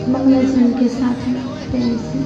मंगल सन के साथ प्रेम से।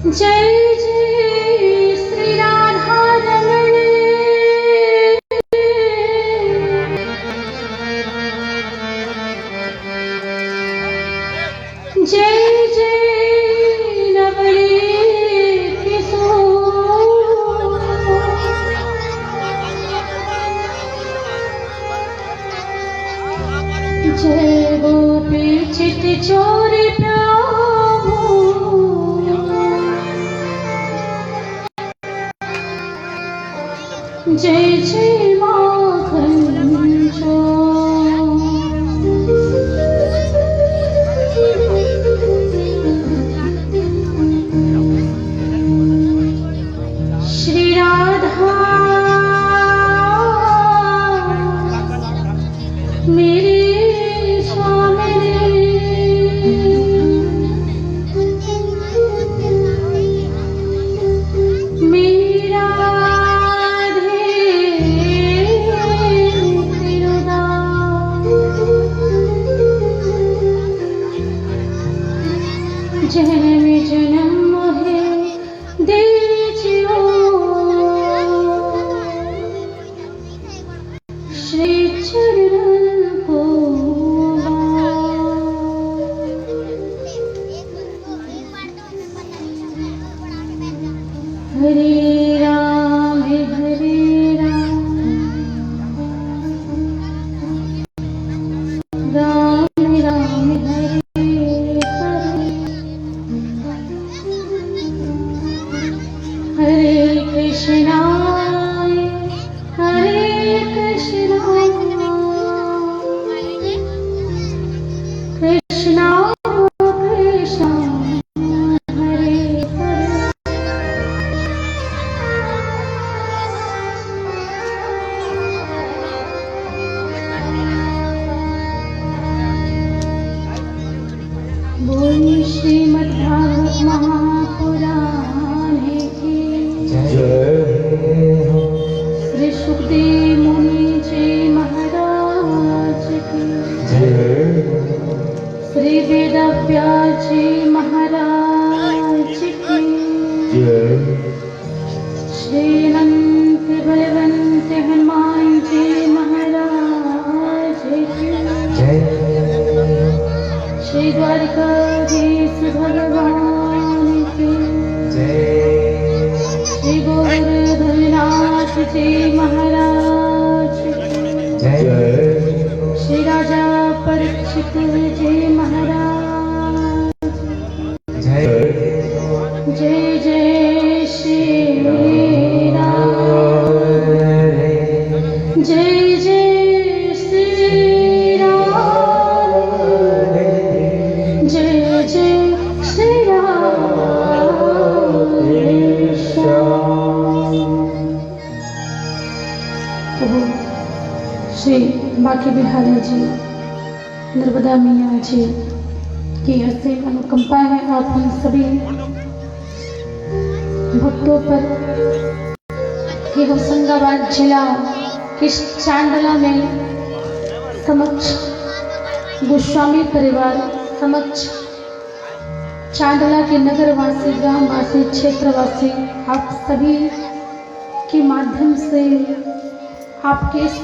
जय जय श्री राधा रमण, जय जय नवनीत किशोर, जय गोपी चित चोर जय जय माखन चोर। श्री राधा मेरे जन्म जन्म मोहे दीजियो श्री चरण को। हरे राम हरे राम, राम राम हरे हरे कृष्णा कृष्णा कृष्णा हरे हरे श्री अनंत बलवंत हनुमान जी महाराज की जय। श्री द्वारकाधीश भगवान की जय। श्री गोवर्धननाथ जी महाराज की जय। श्री राजा परीक्षित जी महाराज जय। जय जय श्री राम जय जय श्री राम जय जय श्री राम प्रभु श्री बांके बिहारी जी नर्मदा मैया जी की असीम अनुकंपा है आप हम सभी भक्तों पर कि होशंगाबाद जिला के चांडला में समक्ष गोस्वामी परिवार समक्ष चांडला के नगरवासी ग्रामवासी क्षेत्रवासी आप सभी के माध्यम से आपके इस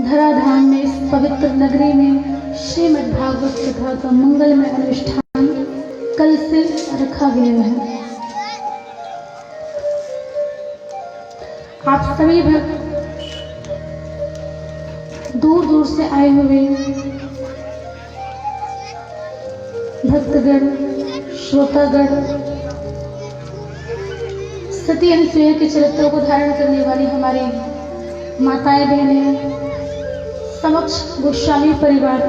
धराधाम में इस पवित्र नगरी में श्रीमद् भागवत कथा का मंगलमय अनुष्ठान कल से रखा गया है। आप सभी भक्त दूर दूर से आए हुए भक्तगण श्रोतागण सती अनुसुईया के चरित्रों को धारण करने वाली हमारी माताएं बहनें समक्ष गोस्वामी परिवार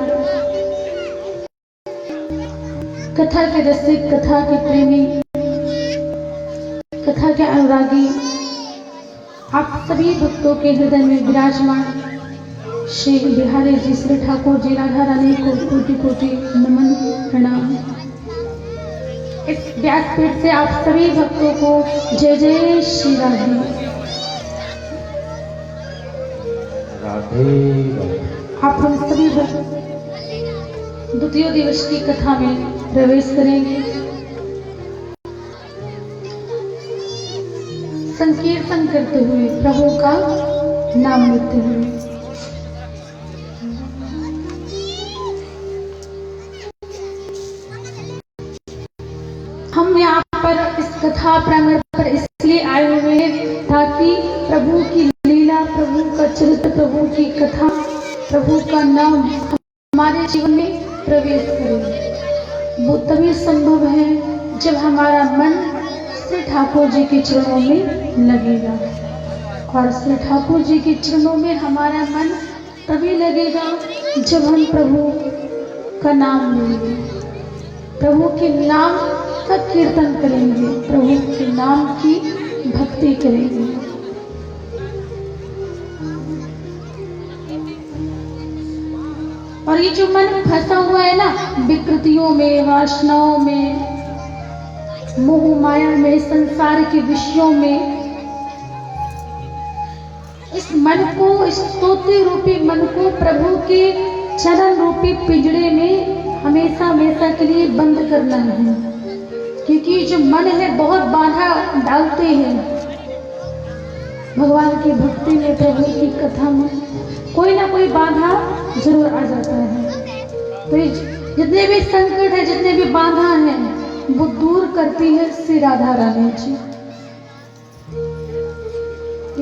कथा के रसिक कथा के प्रेमी कथा के अनुरागी आप सभी भक्तों के हृदय में विराजमान श्री बिहारी जी श्री ठाकुर जी राधा रानी को कोटि कोटि नमन प्रणाम। इस व्यासपीठ से आप सभी भक्तों को जय जय श्री राधे। आप हम सभी भक्त द्वितीय दिवस की कथा में प्रवेश करेंगे। संकीर्तन करते हुए प्रभु का नाम लेते हुए हम यहाँ पर इस कथा प्रांगण पर इसलिए आए हुए हैं ताकि प्रभु की लीला प्रभु का चरित्र प्रभु की कथा प्रभु का नाम हमारे जीवन में प्रवेश करे। वो तभी संभव है जब हमारा मन श्री ठाकुर जी के चरणों में लगेगा और श्री ठाकुर जी के चरणों में हमारा मन तभी लगेगा जब हम प्रभु का नाम लेंगे, प्रभु के नाम का कीर्तन करेंगे, प्रभु के नाम की भक्ति करेंगे। और ये जो मन फंसा हुआ है ना विकृतियों में वासनाओं में मोह माया में संसार के विषयों में, इस मन को इस तोते रूपी मन को प्रभु के चरण रूपी पिंजड़े में हमेशा हमेशा के लिए बंद करना है। क्योंकि जो मन है बहुत बाधा डालते हैं भगवान की भक्ति में प्रभु की कथा में कोई ना कोई बाधा जरूर आ जाता है। तो जितने भी संकट है जितने भी बाधा हैं वो दूर करती है श्री राधा रानी जी।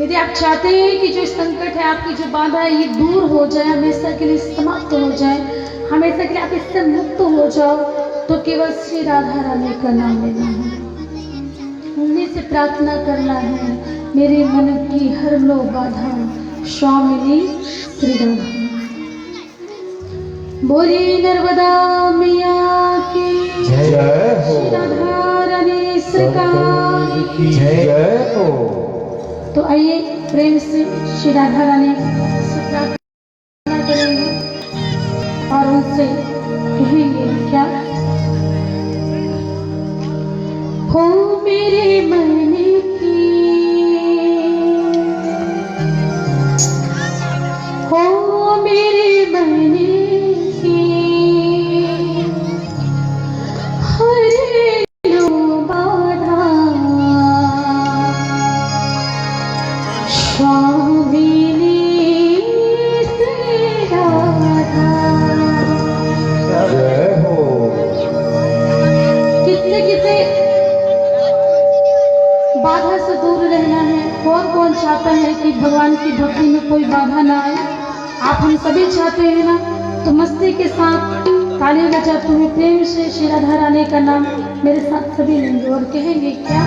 यदि आप चाहते हैं कि जो संकट है आपकी जो बाधा है ये दूर हो जाए, हमेशा के लिए समाप्त हो जाए, हमेशा के लिए आप इससे मुक्त हो जाओ, तो केवल श्री राधा रानी का नाम लेना है, उन्हीं से प्रार्थना करना है। मेरे मन की हर लो बाधा स्वामिनी श्री राधा। बोली नर्मदा मैया की जय हो। श्री राधा रानी सरकार की जय हो। तो आइए प्रेम से श्री राधा रानी से प्रार्थना करेंगे और उनसे कहेंगे क्या। हो मेरे मन की हो मेरे मन की हरे लो बाधा बाधा से दूर रहना है। कौन चाहता है कि भगवान की भक्ति में कोई बाधा ना आए? आप हम सभी चाहते हैं ना? तो मस्ती के साथ ताली बजाते हुए प्रेम से श्री राधा रानी का नाम मेरे साथ सभी लेंगे और कहेंगे क्या?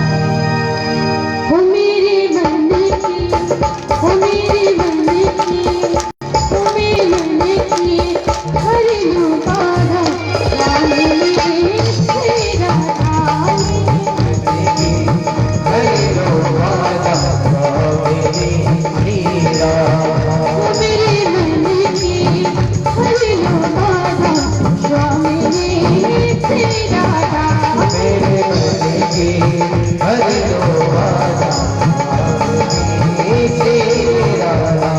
हो मेरे मन की, हो मेरे मन की, हो मेरे मन की, हरि लो बाधा रानी श्री राधा। हरि लो बाधा हो मेरे मन की, हरि लो बाधा स्वामी श्री राधा। मेरे मन की हरि लो बाधा श्री राधा।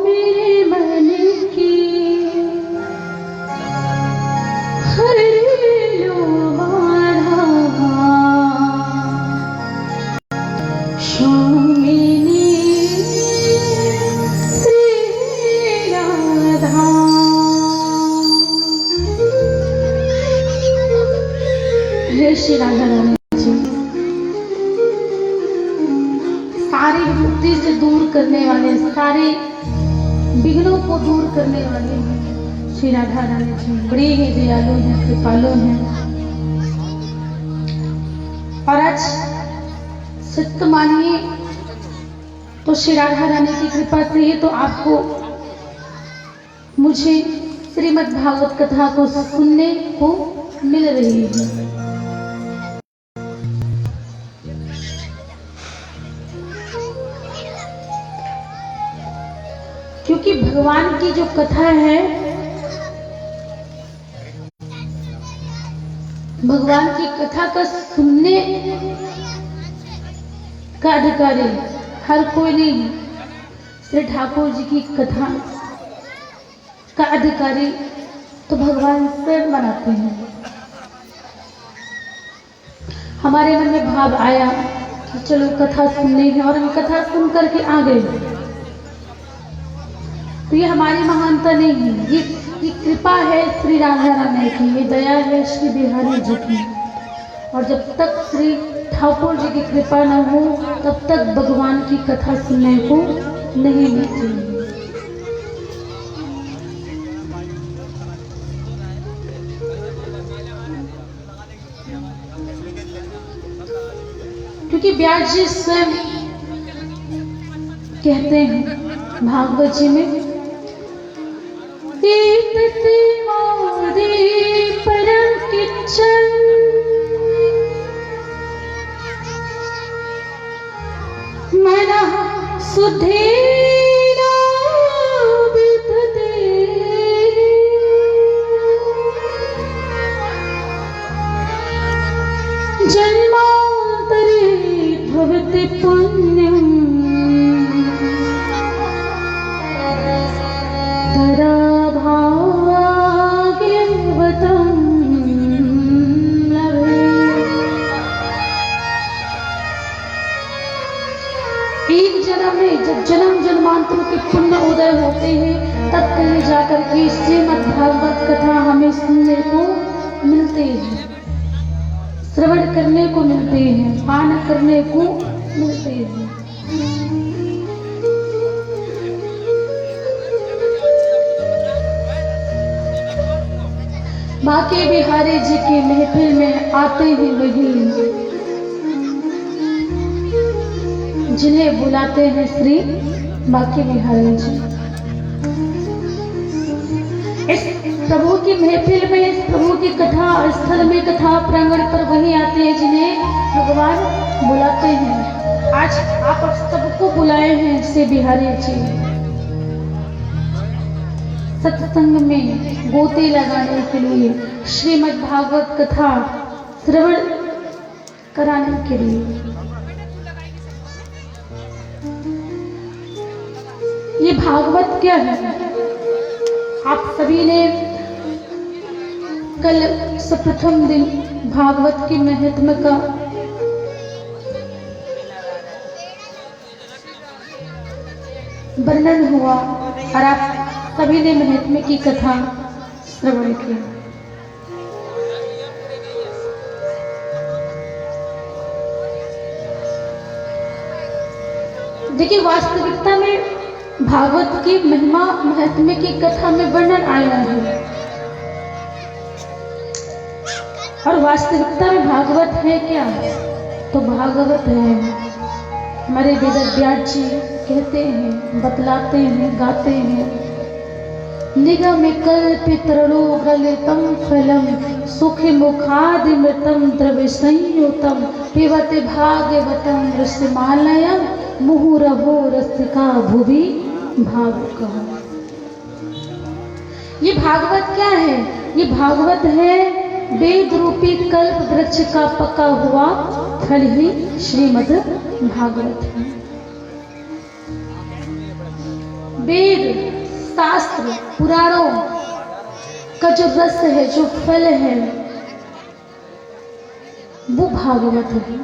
मेरे मन की हर लो मारा स्वामिनी श्री राधा। हे श्री राधा रानी जी, सारी विपत्ति से दूर करने वाले, सारे विघ्नों को दूर करने वाले हैं श्री राधा रानी जी। बड़े ही दयालु हैं, कृपालु हैं। और आज सत्य मानिए तो श्री राधा रानी की कृपा से ही तो आपको मुझे श्रीमद् भागवत कथा को सुनने को मिल रही है। क्योंकि भगवान की जो कथा है, भगवान की कथा का सुनने का अधिकारी हर कोई नहीं है। श्री ठाकुर जी की कथा का अधिकारी तो भगवान स्वयं बनाते हैं। हमारे मन में भाव आया कि चलो कथा सुनने है और हम कथा सुन करके आ गए, तो ये हमारी महानता नहीं है, ये कृपा है श्री राधा रानी की, ये दया है श्री बिहारी जी की। और जब तक श्री ठाकुर जी की कृपा न हो तब तक भगवान की कथा सुनने को नहीं मिलती। क्योंकि व्यास जी स्वयं कहते हैं भागवत जी में, परम किच्चन मनः शुद्धेन विदधते जन्मान्तरे भवति पुण्यम् तदा भाग्यवतं लभे। एक जन्म में जब जन्म जन्मांतरों के पुण्य उदय होते हैं तब कहीं जाकर के श्रीमद् भागवत कथा हमें सुनने को मिलते हैं, श्रवण करने को मिलते हैं, पान करने को मिलते हैं। बाके बिहारी जी की महफिल में आते हैं वही जिन्हें बुलाते हैं श्री बाके बिहारी जी। इस प्रभु की महफिल में, इस प्रभु की कथा स्थल में, कथा प्रांगण पर वही आते हैं जिन्हें भगवान बुलाते हैं। आज आप सबको बुलाए हैं श्री बिहारी जी सत्संग में गोते लगाने के लिए, श्रीमद् भागवत कथा श्रवण कराने के लिए। ये भागवत क्या है? आप सभी ने कल प्रथम दिन भागवत के महत्व का वर्णन हुआ और आप सभी ने महत्व की कथा श्रवण की। देखिए, वास्तविकता में भागवत की महिमा महत्व की कथा में वर्णन आया है और वास्तविकता में भागवत है क्या? तो भागवत है हमारे वेदव्यास जी कहते हैं, बतलाते हैं, गाते हैं। निगम कल्पितरो गलितम फलम सुखि मुखादिमृतम द्रव्य संयुतम पिबते भागवतम रसमालयम मुहुरहो रसिका भुवि भावुकः। ये भागवत क्या है? ये भागवत है वेद रूपी कल्प वृक्ष का पका हुआ फल ही श्रीमद् भागवत है। वेद शास्त्र पुराणों का जो रस है, जो फल है, वो भागवत है।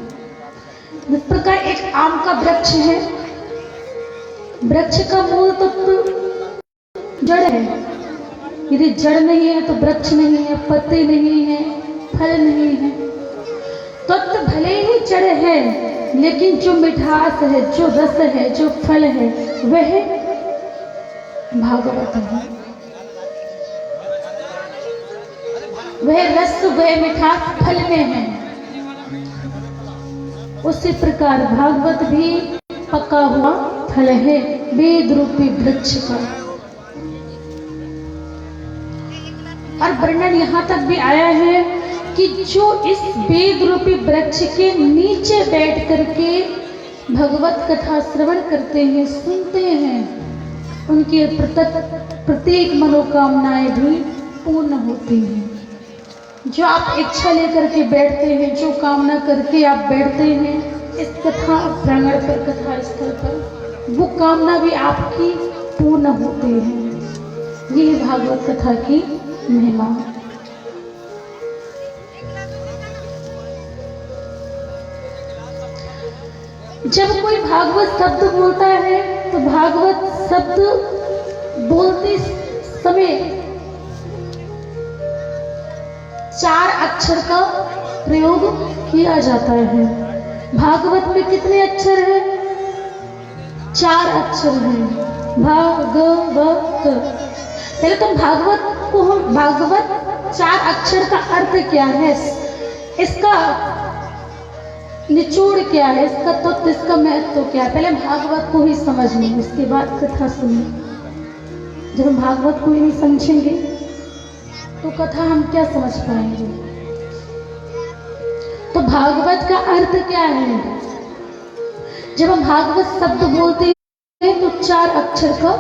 इस प्रकार एक आम का वृक्ष है, वृक्ष का मूल तत्व जड़ है। यदि जड़ नहीं है तो वृक्ष नहीं है, पत्ते नहीं है, फल नहीं है। तत्व भले ही जड़ है, लेकिन जो मिठास है, जो रस है, जो फल है, वह भागवत है। वह रस, वह मिठास फल में है। उसी प्रकार भागवत भी पका हुआ फल है, वेद रूपी वृक्ष का। और वर्णन यहाँ तक भी आया है कि जो इस वेद रूपी वृक्ष के नीचे बैठ करके भगवत कथा श्रवण करते हैं, सुनते हैं, उनके प्रत्येक मनोकामनाएं भी पूर्ण होती हैं। जो आप इच्छा लेकर के बैठते हैं, जो कामना करके आप बैठते हैं इस कथा प्रांगण पर, कथा स्थल पर, वो कामना भी आपकी पूर्ण होती है। ये भागवत कथा की महिमा। जब कोई भागवत शब्द बोलता है तो भागवत शब्द बोलते समय 4 अक्षर का प्रयोग किया जाता है। भागवत में कितने अक्षर हैं? 4 अक्षर हैं। भागवत। पहले तो भागवत को हम, भागवत 4 अक्षर का अर्थ क्या है, इसका निचोड़ क्या है, इसका तत्व, इसका महत्व क्या है, पहले भागवत को ही समझ लें, उसके बाद कथा सुनें। जब हम भागवत को ही नहीं समझेंगे तो कथा हम क्या समझ पाएंगे। तो भागवत का अर्थ क्या है? जब हम भागवत शब्द बोलते हैं तो 4 अक्षर का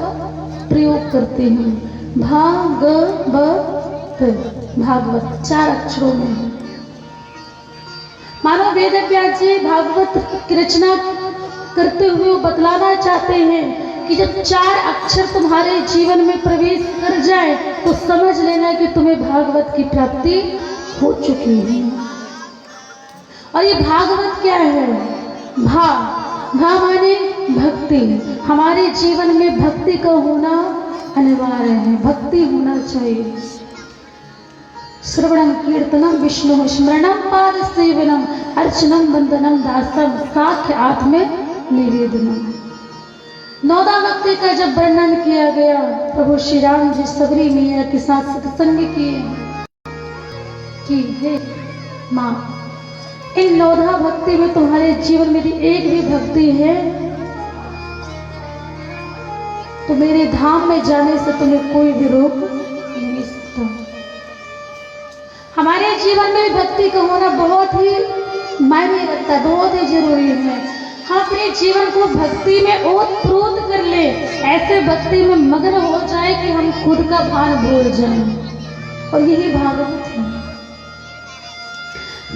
प्रयोग करते हैं। भागवत, भागवत 4 अक्षरों में है। मानो वेद व्यास जी भागवत की रचना करते हुए बतलाना चाहते हैं कि जब 4 अक्षर तुम्हारे जीवन में प्रवेश कर जाए तो समझ लेना कि तुम्हें भागवत की प्राप्ति हो चुकी है। और ये भागवत क्या है? भा माने भक्ति। हमारे जीवन में भक्ति का होना अनिवार्य है, भक्ति होना चाहिए। श्रवणम कीर्तनम विष्णु स्मरणम पाद सेवनम अर्चनम वंदनम दासम साख्य आत्म निवेदनम। 9 भक्ति का जब वर्णन किया गया, प्रभु श्री राम जी सबरी मैया के साथ सत्संग किए कि हे माँ, इन 9 भक्ति में तुम्हारे जीवन में एक भी भक्ति है तो मेरे धाम में जाने से तुम्हें कोई भी रोक नहीं सकता। हमारे जीवन में भक्ति का होना बहुत ही मायने रखता है, बहुत ही जरूरी है। हम अपने जीवन को भक्ति में ओत-प्रोत कर ले, ऐसे भक्ति में मग्न हो जाए कि हम खुद का भान भूल जाएं। और यही भागवत है।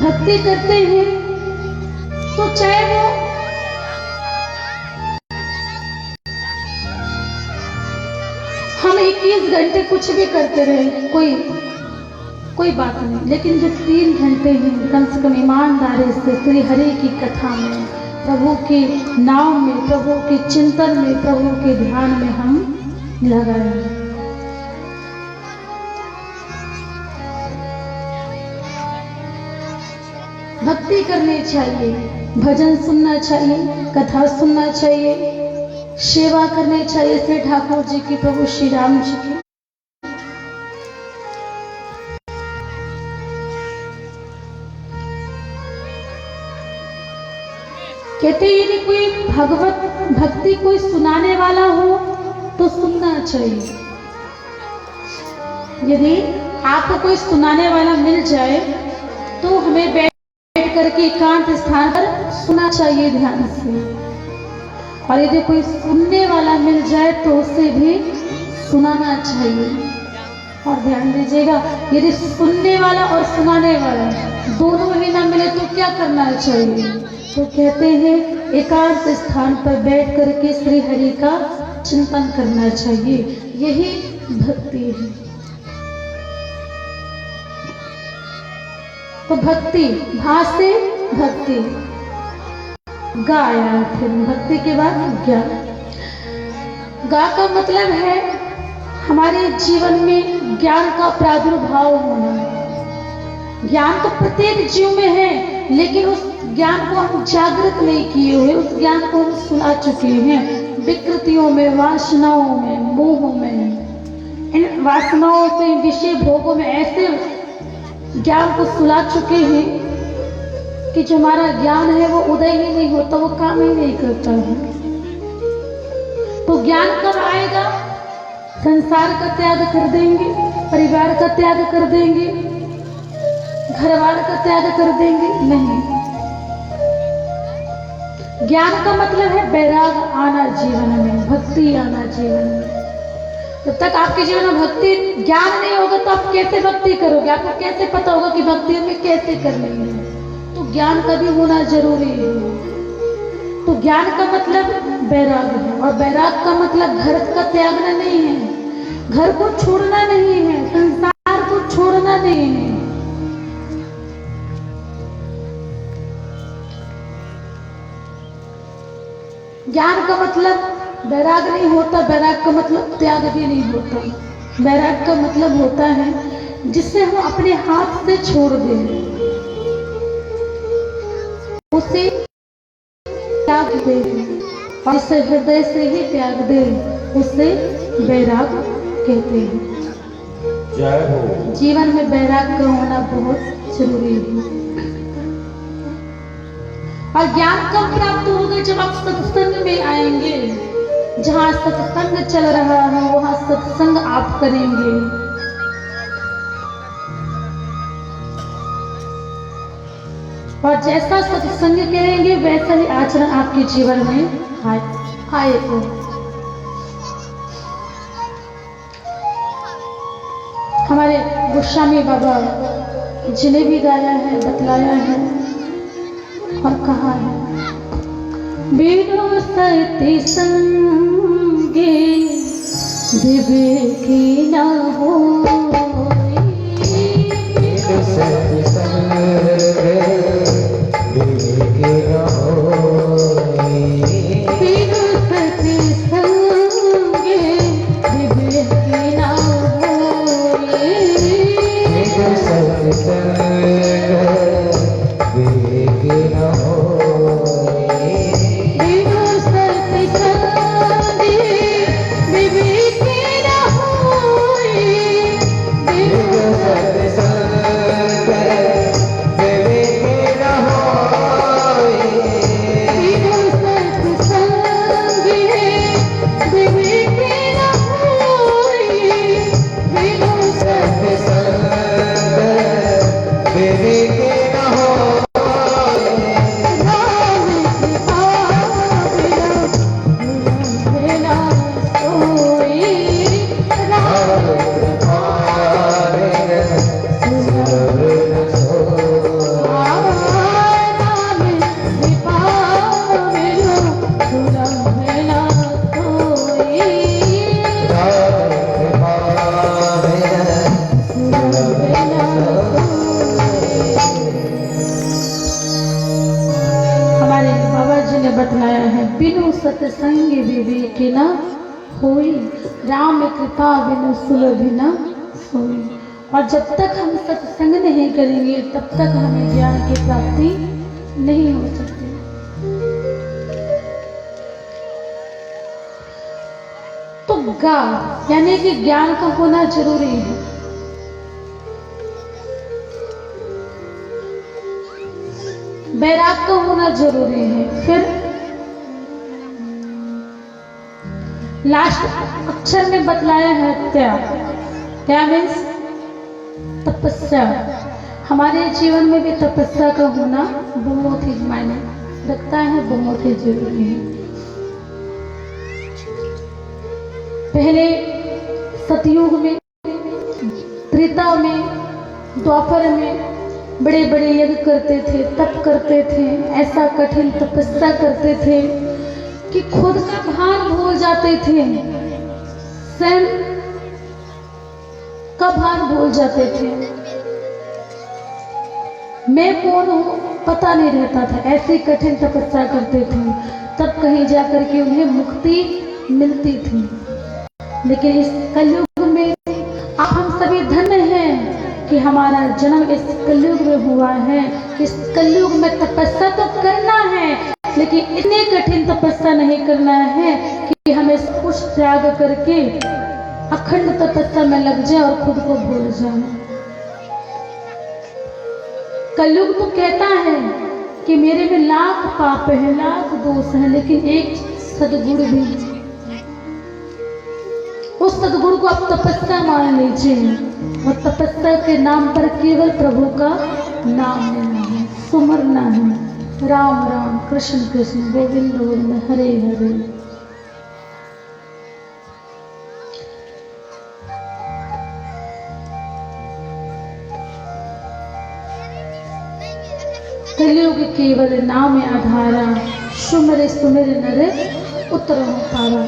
भक्ति करते हैं तो चाहे वो हम 21 घंटे कुछ भी करते रहे, कोई बात नहीं, लेकिन जो 3 घंटे हैं कम से कम ईमानदारी से श्री हरि की कथा में, प्रभु के नाम में, प्रभु के चिंतन में, प्रभु के ध्यान में हम लगाएं। भक्ति करनी चाहिए, भजन सुनना चाहिए, कथा सुनना चाहिए, सेवा करनी चाहिए श्री ठाकुर जी की, प्रभु श्री राम जी की। कहते यदि कोई भगवत भक्ति कोई सुनाने वाला हो तो सुनना चाहिए। यदि आपको कोई सुनाने वाला मिल जाए तो हमें बैठ करके एकांत स्थान पर सुनना चाहिए ध्यान से। और यदि कोई सुनने वाला मिल जाए तो उसे भी सुनाना चाहिए। और ध्यान दीजिएगा, यदि सुनने वाला और सुनाने वाला दोनों ही ना मिले तो क्या करना चाहिए? तो कहते हैं एकांत स्थान पर बैठ करके श्री हरि का चिंतन करना चाहिए। यही भक्ति है। तो भक्ति, भा से भक्ति, गा आया, फिर भक्ति के बाद ज्ञान। गा का मतलब है हमारे जीवन में ज्ञान का प्रादुर्भाव होना। ज्ञान तो प्रत्येक जीव में है, लेकिन उस ज्ञान को हम जागृत नहीं किए हुए, उस ज्ञान को हम सुना चुके हैं विकृतियों में, वासनाओं में, मोह में, इन वासनाओं से, विषय भोगों में ऐसे ज्ञान को सुला चुके हैं कि जो हमारा ज्ञान है वो उदय ही नहीं होता, वो काम ही नहीं करता है। तो ज्ञान कब आएगा? संसार का त्याग कर देंगे, परिवार का त्याग कर देंगे, घरवार का त्याग कर देंगे, नहीं। ज्ञान का मतलब है वैराग आना जीवन में, भक्ति आना जीवन में। जब तक आपके जीवन में भक्ति, ज्ञान नहीं होगा तो आप कैसे भक्ति करोगे? आपको कैसे पता होगा कि भक्ति हमें कैसे करनी है? तो ज्ञान का भी होना जरूरी है। तो ज्ञान का मतलब वैराग है, और वैराग का मतलब घर का त्यागना नहीं है, घर को छोड़ना नहीं है, संसार को छोड़ना नहीं है। ज्ञान का मतलब वैराग नहीं होता, वैराग का मतलब त्याग भी नहीं होता। वैराग का मतलब होता है जिससे हम अपने हाथ से छोड़ दें, उसे त्याग दें, और इसे हृदय से ही त्याग दें, उसे वैराग कहते हैं। जय हो। जीवन में वैराग का होना बहुत जरूरी है। और ज्ञान कब प्राप्त होगा? जब आप सत्संग में आएंगे। जहां सत्संग चल रहा है वहां सत्संग आप करेंगे। और जैसा सत्संग करेंगे वैसा ही आचरण आपके जीवन में आएगा। हमारे गोस्वामी बाबा जी ने भी गाया है, बतलाया है और कहा है, बिनु सति संगे विवेकी न होई, बिनु सति संगे विवेकी न होई, बिनु सति संगे विवेकी न होई, बिनु सति संगे विवेकी न होई, बिनु सति संगे विवेकी न होई, बिनु सति संगे विवेकी न होई, बिनु सति संगे विवेकी न होई, बिनु सति संगे विवेकी न होई, हमारे बाबा जी ने बतलाया है, बिनु सत्संग विवेकी न होई, राम कृपा बिनु सुलभ न सोई। और जब तक हम सत्संग नहीं करेंगे तब तक हमें ज्ञान की प्राप्ति नहीं हो सकती। तो गा यानी कि ज्ञान का होना जरूरी है। वैराग का होना जरूरी है। फिर लास्ट अक्षर में बतलाया है त्याग। क्या मीन्स? तपस्या। हमारे जीवन में भी तपस्या का होना बहुत ही मायने रखता है, बहुत ही जरूरी है। पहले सतयुग में त्रेता में, द्वापर में बड़े बड़े यज्ञ करते थे, तप करते थे, ऐसा कठिन तपस्या करते थे कि खुद का भान भूल जाते थे, स्वयं का भान भूल जाते थे। मैं कौन हूं पता नहीं रहता था, ऐसी कठिन तपस्या करते थे, तब कहीं जाकर के उन्हें मुक्ति मिलती थी। लेकिन इस कलयुग में आप हम सभी धन्य हैं कि हमारा जन्म इस कलयुग में हुआ है। इस कलयुग में तपस्या तो करना है, लेकिन इतनी कठिन तपस्या नहीं करना है कि हमें सब कुछ त्याग करके अखंड तपस्या में लग जाए और खुद को भूल जाए। कलयुग तो कहता है कि मेरे में लाख पाप है, लाख दोष है, लेकिन एक सद्गुण भी, उस सद्गुण को आप तपस्या मान लीजिए और तपस्या के नाम पर केवल प्रभु का नाम लेना है, सुमरना है। राम राम कृष्ण कृष्ण गोविंद गोविंद हरे हरे। कलयुग केवल नाम आधारा, सुमर सुमर नर उतरहु पारा।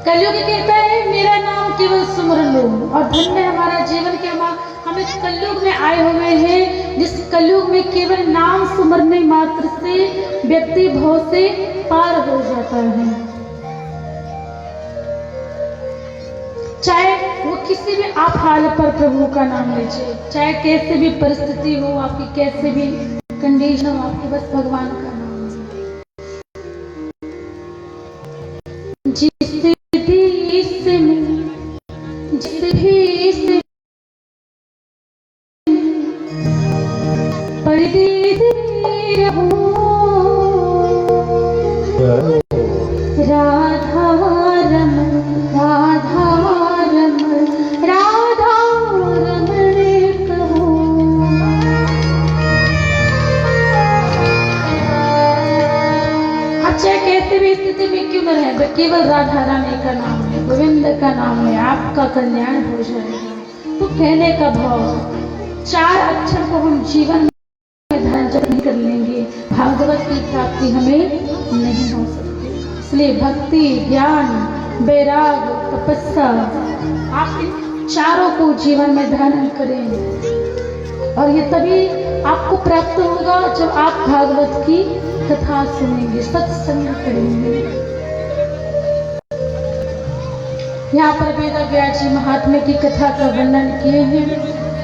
कलयुग कहता है मेरा नाम केवल सुमर लो, और धन्य हमारा जीवन के हम इस कलयुग में आए हुए हैं, जिस कलयुग में केवल नाम सुमरने मात्र से व्यक्ति भव से पार हो जाता है। चाहे वो किसी भी आप हाल पर प्रभु का नाम लीजिए, चाहे कैसे भी परिस्थिति हो, आपकी कैसे भी कंडीशन हो, आपके बस भगवान का नाम जिस देश में, जिस देश में परदेश रहूं, राधा रमन राधा रमन राधा रमण कहूं। अच्छा कैसे भी स्थिति में क्यों न रहे, केवल राधा रानी का नाम है, गोविंद का नाम है, आपका कल्याण हो जाएगा। तो कहने का भाव, चार अक्षर को हम जीवन में धारण जब नहीं कर लेंगे, भागवत की प्राप्ति हमें नहीं हो सकती। इसलिए भक्ति, ज्ञान, वैराग, तपस्या, आप इन चारों को जीवन में धारण करें, और ये तभी आपको प्राप्त होगा जब आप भागवत की कथा सुनेंगे, सत्संग करेंगे। यहाँ पर वेदव्यास जी महात्म्य की कथा का वर्णन किए हैं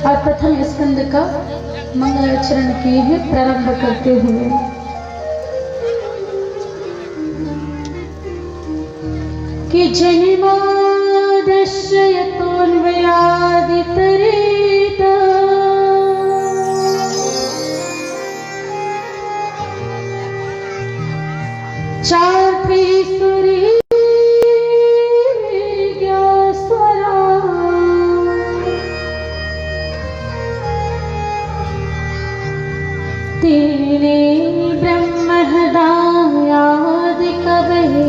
और प्रथम स्कंद का मंगलाचरण किए हैं प्रारंभ करते हुए। कि जन्मो दशयतोन्वयादितरेत चात्रिसुरी तेने ब्रह्महृदायादि कवये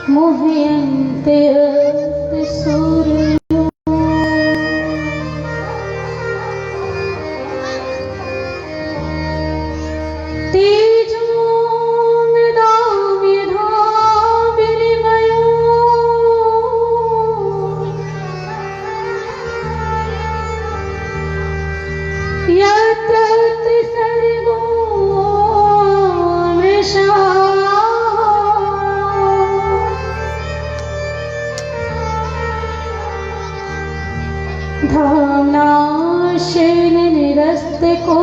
मोहयन्ते सूर्यो। तेजो मृदा मेधा विनिमयो यत्र त्रिसर्गो मृषा धाम्नाशेन निरस्ते को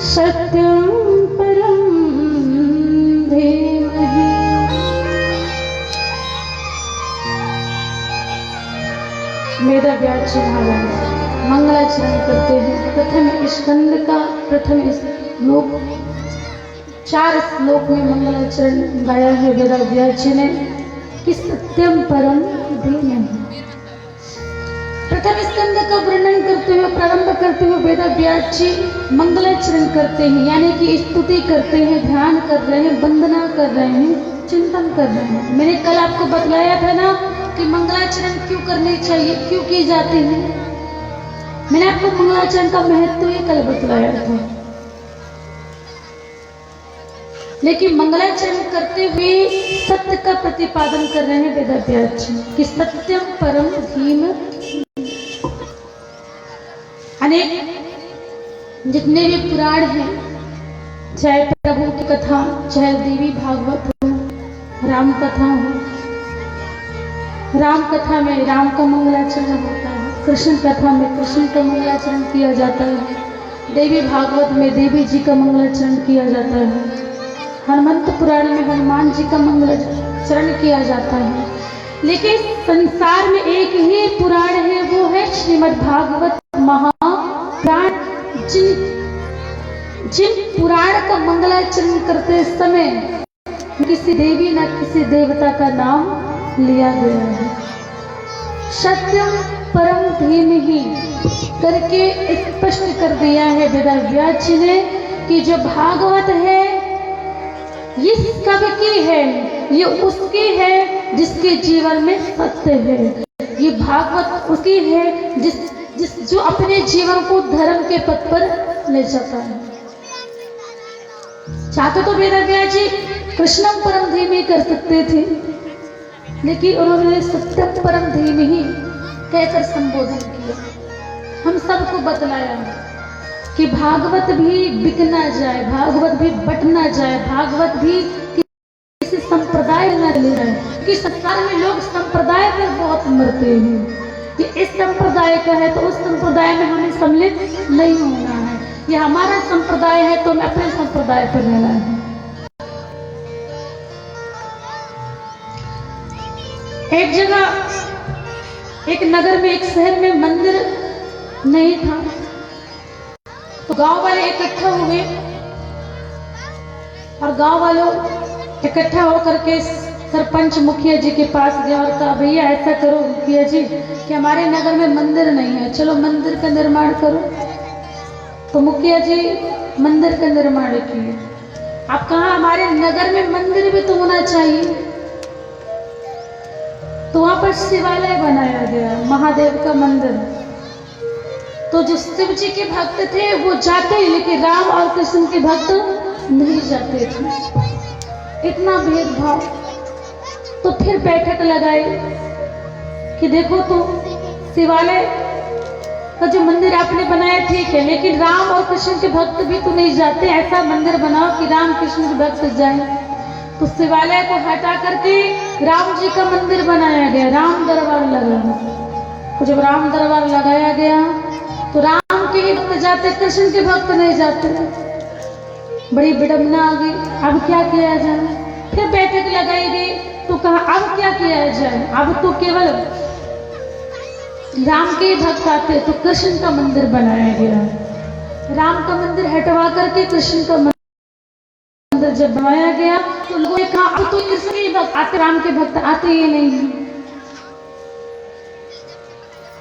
सत्यं परं धीमहि। वेदव्यास जी महाराज मंगलाचरण करते हैं। प्रथम स्कंद का प्रथम श्लोक, 4 श्लोक में मंगलाचरण गाया है वेदव्यास जी ने कि सत्यम परम धीमहि। प्रथम स्कंद का वर्णन करते करते हुए, प्रारंभ करते हुए वेदव्यास जी मंगलाचरण करते हैं, यानी कि स्तुति करते हैं, ध्यान कर रहे हैं, वंदना कर रहे हैं, चिंतन कर रहे हैं। मैंने कल आपको बतलाया था ना कि मंगलाचरण क्यों करनी चाहिए, क्यों की जाती है। मैंने आपको मंगलाचरण का महत्व ही कल बतलाया था। लेकिन मंगलाचरण करते हुए सत्य का प्रतिपादन कर रहे हैं वेदव्यास जी कि सत्यम परम धीम। अनेक जितने भी पुराण हैं, चाहे प्रभु की कथा, चाहे देवी भागवत हो, राम कथा हो, राम कथा में राम का मंगलाचरण होता है, कृष्ण कथा में कृष्ण का मंगलाचरण किया जाता है, देवी भागवत में देवी जी का मंगलाचरण किया जाता है, हनुमंत पुराण में हनुमान जी का मंगलाचरण किया जाता है। लेकिन संसार में एक ही पुराण है, वो है श्रीमद् भागवत महापुराण। जिन पुराण का मंगलाचरण करते समय किसी देवी न किसी देवता का नाम लिया गया है। सत्यम परम धीमहि करके स्पष्ट कर दिया है वेदव्यास जी ने कि जो भागवत है ये सबकी है, ये उसकी है जिसके जीवन में सत्य है। ये भागवत उसकी है जिस जो अपने जीवन को धर्म के पथ पर ले जाता है। चाहते तो वेदव्यास जी कृष्णम परम धीमी कर सकते थे, लेकिन उन्होंने सत्यम परम धीमी ही कहकर संबोधन किया। हम सबको बतलाया कि भागवत भी बिक ना जाए, भागवत भी बट ना जाए, भागवत भी किसी संप्रदाय न ले जाए, कि संसार में लोग संप्रदाय पर बहुत मरते हैं कि इस संप्रदाय का है तो उस संप्रदाय में हमें सम्मिलित नहीं होना है, ये हमारा संप्रदाय है तो हमें अपने संप्रदाय पर रहना है। एक जगह, एक नगर में, एक शहर में मंदिर नहीं था, तो गांव वाले इकट्ठा हुए और गांव वालों इकट्ठा होकर के सरपंच मुखिया जी के पास गया और कहा, भैया ऐसा करो मुखिया जी कि हमारे नगर में मंदिर नहीं है, चलो मंदिर का निर्माण करो। तो मुखिया जी मंदिर का निर्माण किए। अब कहा हमारे नगर में मंदिर भी तो होना चाहिए, तो वहां पर शिवालय बनाया गया, महादेव का मंदिर। तो जो शिव जी के भक्त थे वो जाते, लेकिन राम और कृष्ण के भक्त नहीं जाते थे। इतना भेदभाव। तो फिर बैठक लगाई कि देखो तो शिवालय का जो मंदिर आपने बनाया ठीक है, लेकिन राम और कृष्ण के भक्त भी तो नहीं जाते, ऐसा मंदिर बनाओ कि राम कृष्ण के भक्त जाए। तो शिवालय को हटा करके राम जी का मंदिर बनाया गया, राम दरबार लगाया। तो जब राम दरबार लगाया गया तो राम के ही भक्त जाते, कृष्ण के भक्त नहीं जाते। बड़ी विडंबना आ गई, अब क्या किया जाए। फिर बैठक लगाई गई तो कहा अब क्या किया जाए, अब तो केवल राम के ही भक्त आते, तो कृष्ण का मंदिर बनाया गया। राम का मंदिर हटवा करके कृष्ण का मंदिर जब बनाया गया तो लोगों ने कहा अब तो कृष्ण के ही भक्त आते, राम के भक्त आते ही नहीं।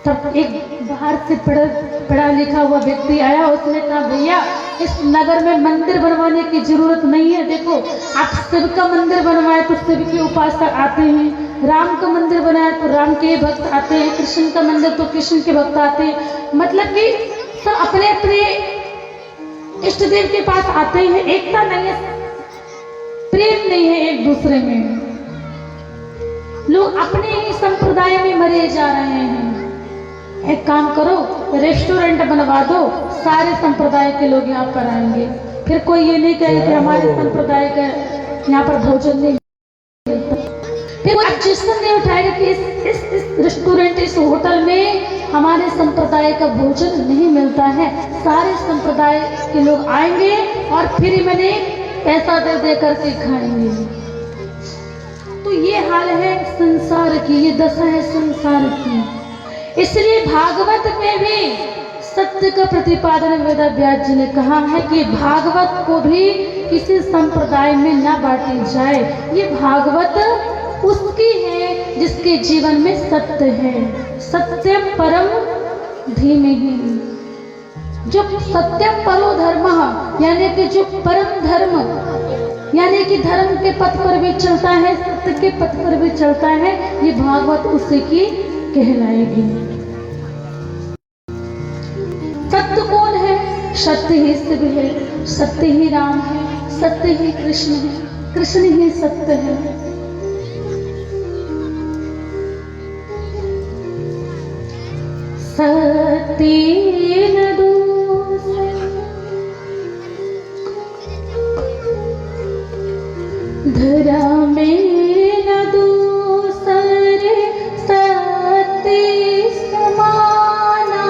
तब एक बाहर से पढ़ा लिखा हुआ व्यक्ति आया, उसने कहा भैया इस नगर में मंदिर बनवाने की जरूरत नहीं है, देखो आप शिव का मंदिर बनवाए तो शिव के उपासक आते हैं, राम का मंदिर बनाए तो राम के भक्त आते हैं, कृष्ण का मंदिर तो कृष्ण के भक्त आते हैं। मतलब कि सब अपने अपने इष्ट देव के पास आते हैं, एकता नहीं है, प्रेम नहीं है एक दूसरे में, लोग अपने ही संप्रदाय में मरे जा रहे हैं। एक काम करो, रेस्टोरेंट बनवा दो, सारे संप्रदाय के लोग यहाँ पर आएंगे, फिर कोई ये नहीं कहे कि हमारे संप्रदाय का यहाँ पर भोजन नहीं मिलता। फिर ऑब्जेक्शन नहीं उठाएगा कि इस रेस्टोरेंट, इस होटल में हमारे संप्रदाय का भोजन नहीं मिलता है, सारे संप्रदाय के लोग आएंगे और फिर मैंने पैसा दे दे करके खाएंगे। तो ये हाल है संसार की, ये दशा है संसार की। इसलिए भागवत में भी सत्य का प्रतिपादन वेदव्यास जी ने कहा है कि भागवत को भी किसी संप्रदाय में न बांटी जाए। ये भागवत उसकी है जिसके जीवन में सत्य है। सत्यम परम धीमे ही। जो सत्यम परो धर्म, यानी कि जो परम धर्म, यानी कि धर्म के पथ पर भी चलता है, सत्य के पथ पर भी चलता है, ये भागवत उसी की कहलाएगी। सत्य कौन है? सत्य ही शिव है, सत्य ही राम है, सत्य ही कृष्ण है, कृष्ण ही सत्य है। सत्य धरा में न दूसरे सत्य समाना,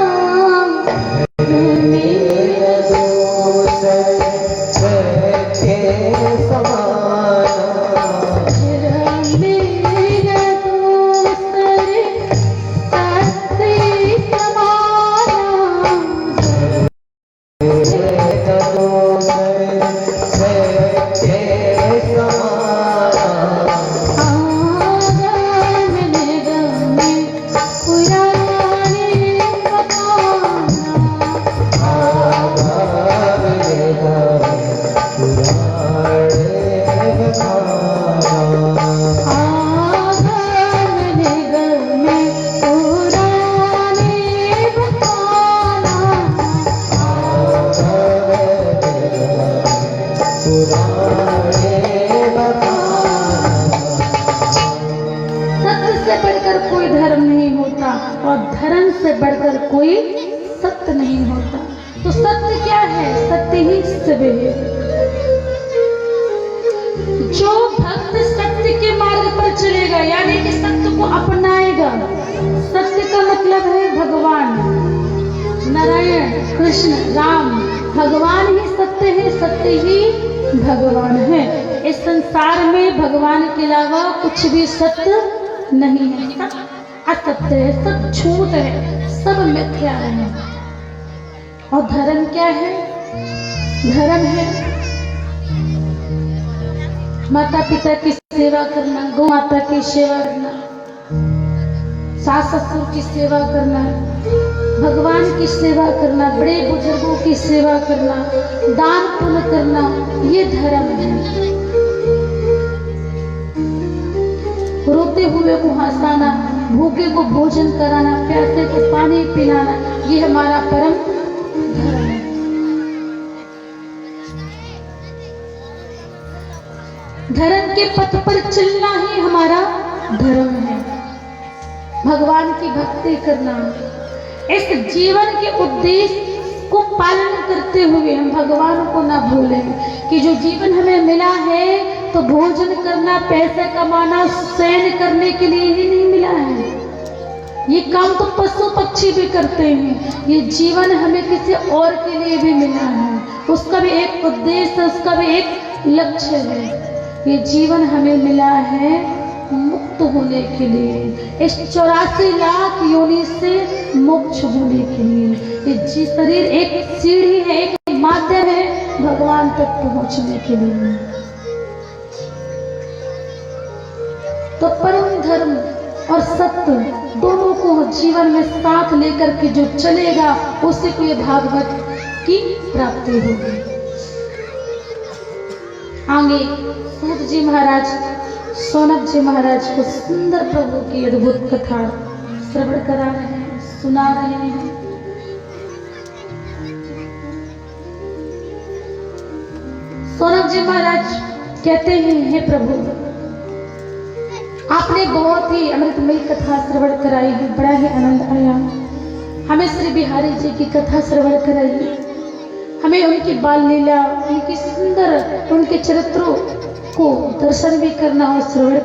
धर्म से बढ़कर कोई सत्य नहीं होता। तो सत्य क्या है? सत्य ही शिव है। जो भक्त सत्य के मार्ग पर चलेगा, यानी कि सत्य को अपनाएगा, सत्य का मतलब है भगवान, नारायण, कृष्ण, राम, भगवान ही सत्य है, सत्य ही भगवान है। इस संसार में भगवान के अलावा कुछ भी सत्य नहीं है, सब असत्य है, सब झूठ है, सब मिथ्या है। और धर्म क्या है? धर्म है माता पिता की सेवा करना, गौ माता की सेवा करना, सास ससुर की सेवा करना, भगवान की सेवा करना, बड़े बुजुर्गों की सेवा करना, दान पुण्य करना, ये धर्म है। रोते हुए को हंसाना, भूखे को भोजन कराना, प्यासे को पानी पिलाना, ये हमारा परम धर्म है। धर्म के पथ पर चलना ही हमारा धर्म है। भगवान की भक्ति करना, इस जीवन के उद्देश्य को पालन करते हुए हम भगवान को ना भूलें कि जो जीवन हमें मिला है तो भोजन करना, पैसे कमाना, शयन करने के लिए ही नहीं मिला है। ये काम तो पशु पक्षी भी करते हैं। ये जीवन हमें किसी और के लिए भी मिला है, उसका भी एक उद्देश्य, उसका भी एक लक्ष्य है। ये जीवन हमें मिला है मुक्त होने के लिए, इस 84 लाख योनि से मोक्ष होने के लिए। ये शरीर एक सीढ़ी है, एक माध्यम है भगवान तक पहुंचने के लिए। तो परम धर्म और सत्य दोनों को जीवन में साथ लेकर के जो चलेगा, उसे को ये भागवत की प्राप्ति होगी। आगे सूत जी महाराज सौनक जी महाराज को सुंदर प्रभु की अद्भुत कथा श्रवण करा रहे हैं, सुना रहे हैं। सौनक जी महाराज कहते हैं, हे प्रभु, आपने बहुत ही अमृतमयी कथा श्रवण कराई है, बड़ा ही आनंद आया। हमें श्री बिहारी जी की कथा श्रवण कराई, हमें उनकी बाल लीला, उनकी सुंदर, उनके चरित्रों को दर्शन भी करना और श्रवण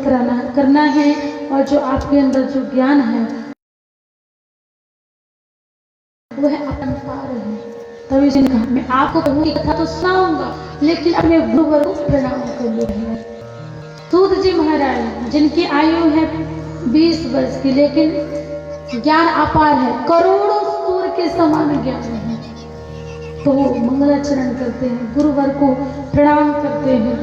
करना है। और जो आपके अंदर जो ज्ञान है वो है अपरंपार है। तभी उसने कहा, मैं आपको प्रभु की कथा तो सुनाऊंगा, लेकिन अपने गुरुवर को प्रणाम कर लो। सूत जी महाराज जिनकी आयु है 20 वर्ष की, लेकिन ज्ञान अपार है, करोड़ों सूर्य के समान ज्ञान है। तो वो मंगलाचरण करते हैं, गुरुवर को प्रणाम करते हैं।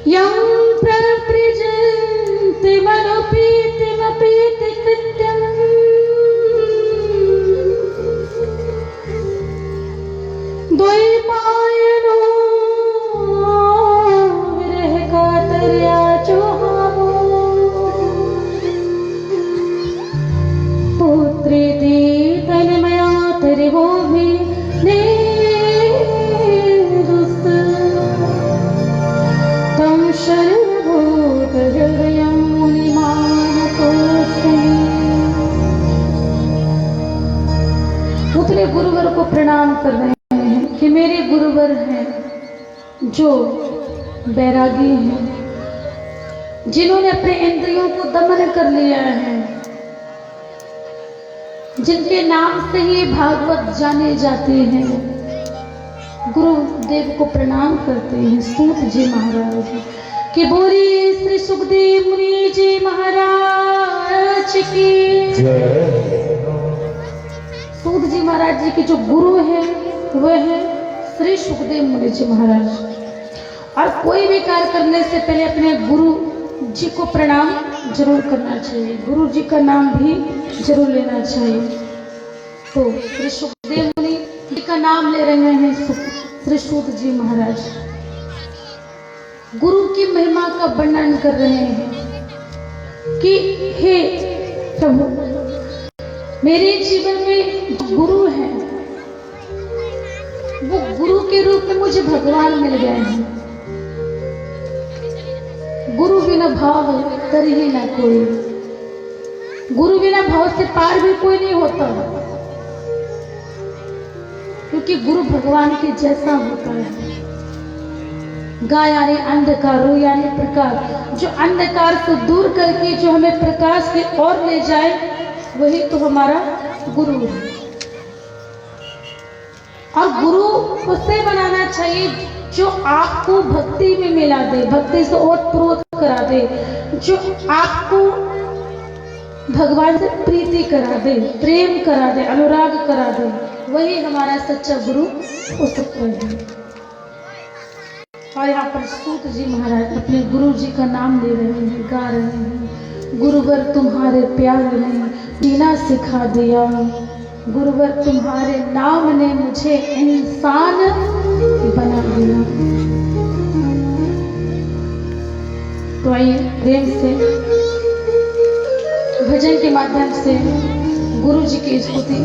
यं प्रवृजन्ति मनोपीतिमपीति कृत्यं कर रहे हैं कि मेरे गुरुवर हैं जो बैरागी हैं, जिन्होंने अपने इंद्रियों को दमन कर लिया है, जिनके नाम से ही भागवत जाने जाते हैं, गुरुदेव को प्रणाम करते हैं सूत जी महाराज कि बोलिए श्री सुखदेव मुनि जी महाराज की जय। सूत जी महाराज जी के जो गुरु हैं वह है श्री सुखदेव मुनि जी महाराज। और कोई भी कार्य करने से पहले अपने गुरु जी को प्रणाम जरूर करना चाहिए, गुरु जी का नाम भी जरूर लेना चाहिए। तो श्री सुखदेव मुनि जी का नाम ले रहे हैं श्री सूत जी महाराज, गुरु की महिमा का वर्णन कर रहे हैं कि हे प्रभु, मेरे जीवन में गुरु है, वो गुरु के रूप में मुझे भगवान मिल गए हैं। गुरु बिना भाव कर ही ना कोई, गुरु बिना भाव से पार भी कोई नहीं होता, क्योंकि गुरु भगवान के जैसा होता है। गा यानी अंधकार, रू यानी प्रकाश, जो अंधकार से दूर करके जो हमें प्रकाश की ओर ले जाए वही तो हमारा गुरु है। और गुरु उसे बनाना चाहिए जो आपको भक्ति में मिला दे, भक्ति से ओतप्रोत करा दे, जो आपको भगवान से प्रीति करा दे, प्रेम करा दे, अनुराग करा दे, वही हमारा सच्चा गुरु हो सकता है। और यहाँ पर सूत जी महाराज अपने गुरु जी का नाम ले रहे हैं, गा रहे हैं, गुरुवर तुम्हारे प्यार ने जीना सिखा दिया, गुरुवर तुम्हारे नाम ने मुझे इंसान बना दिया। तो आइए प्रेम से भजन के माध्यम से गुरु जी की स्तुति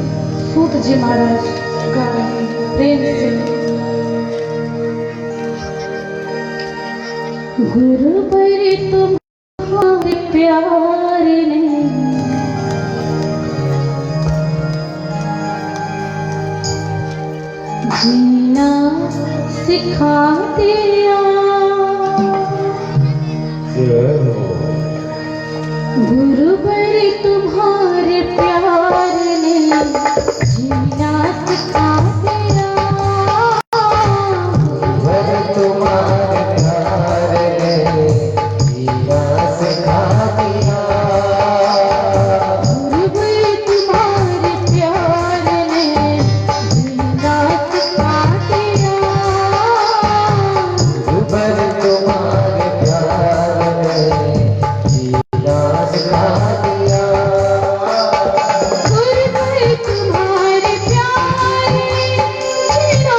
सूत जी महाराज गा रहे हैं प्रेम से। गुरुवर तुम्हारे प्यार ने जीना सिखा दिया, गुरुवर तुम्हारे प्यार ने जीना सिखा दिया, गुरुवर तुम्हारे प्यार ने जीना सिखा दिया, गुरुवर तुम्हारे प्यार ने जीना सिखा दिया, गुरुवर तुम्हारे प्यार ने जीना सिखा दिया, गुरुवर तुम्हारे प्यार ने जीना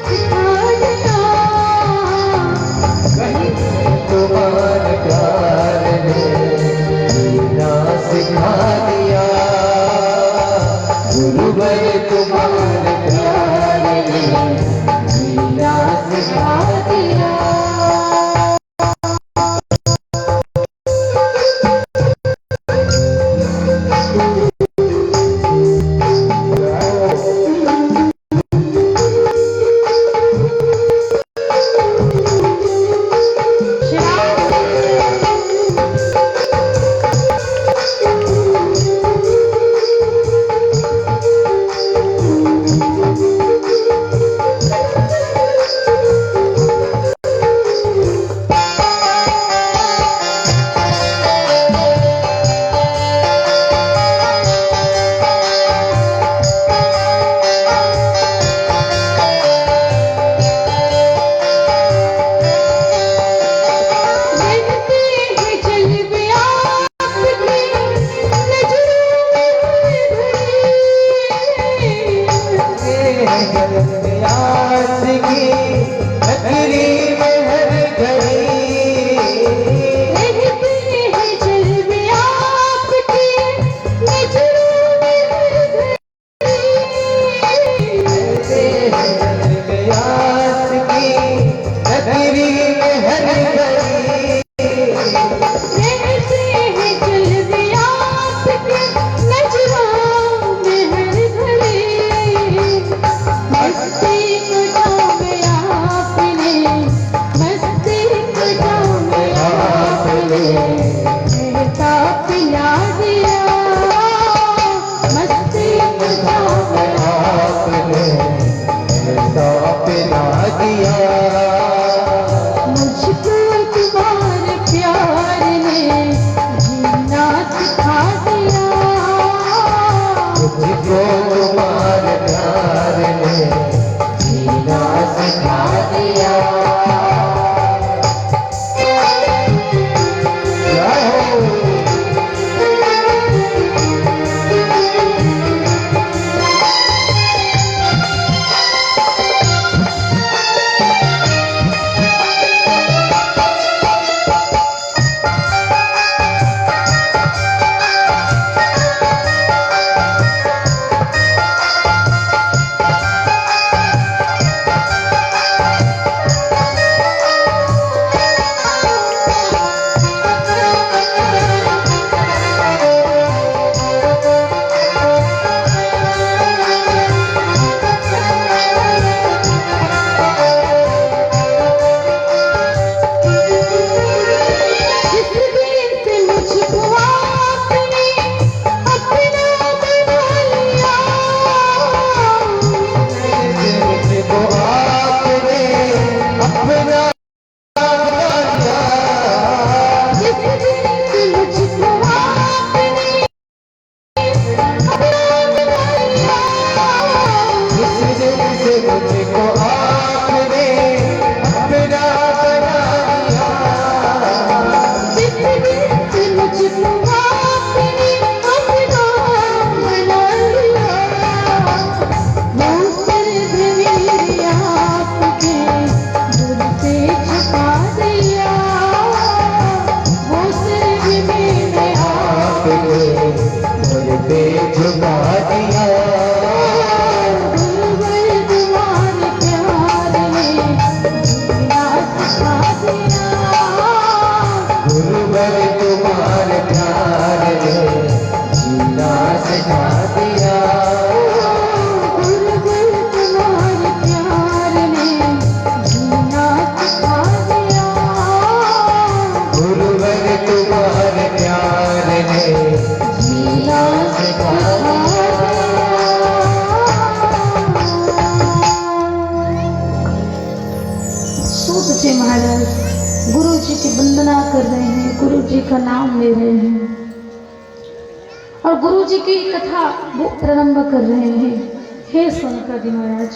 सिखा दिया, कहीं तुम्हारे प्यार ने जीना सिखा दिया, गुरुवर तुम्हारे प्यार ने जीना सिखा दिया। मुझ पे झुका दिया। गुरुवर तुम्हारे प्यार ने जीना सिखा दिया। गुरुवर तुम्हारे प्यार ने जीना सिखा दिया। गुरुवर तुम्हारे प्यार ने जीना सिखा दिया। सूत जी महाराज गुरु जी की वंदना कर रहे हैं, गुरु जी का नाम ले रहे हैं और गुरु जी की कथा वो प्रारंभ कर रहे हैं। हे सनकादि महाराज,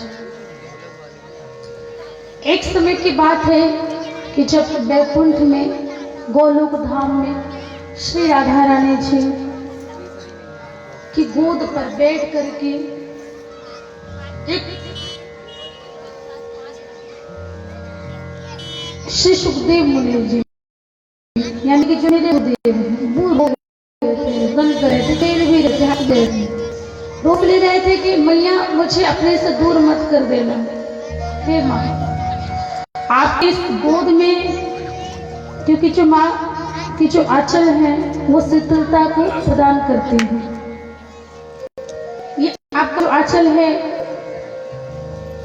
एक समय की बात है कि जब बैकुंठ में गोलोक धाम में श्री राधा रानी जी की गोद पर बैठ करके एक श्री सुखदेव मुनि जी यानी कि जो मेरे देव बूढ़ हो गए थे, गंग करे थे, पेड़ भी रहते, हाथ गए थे, रोक ले रहे थे कि मैया मुझे अपने से दूर मत कर देना। हे माँ, आपकी इस गोद में, क्योंकि जो माँ की जो आंचल है वो शीतलता को प्रदान करती है। ये आपका आंचल है,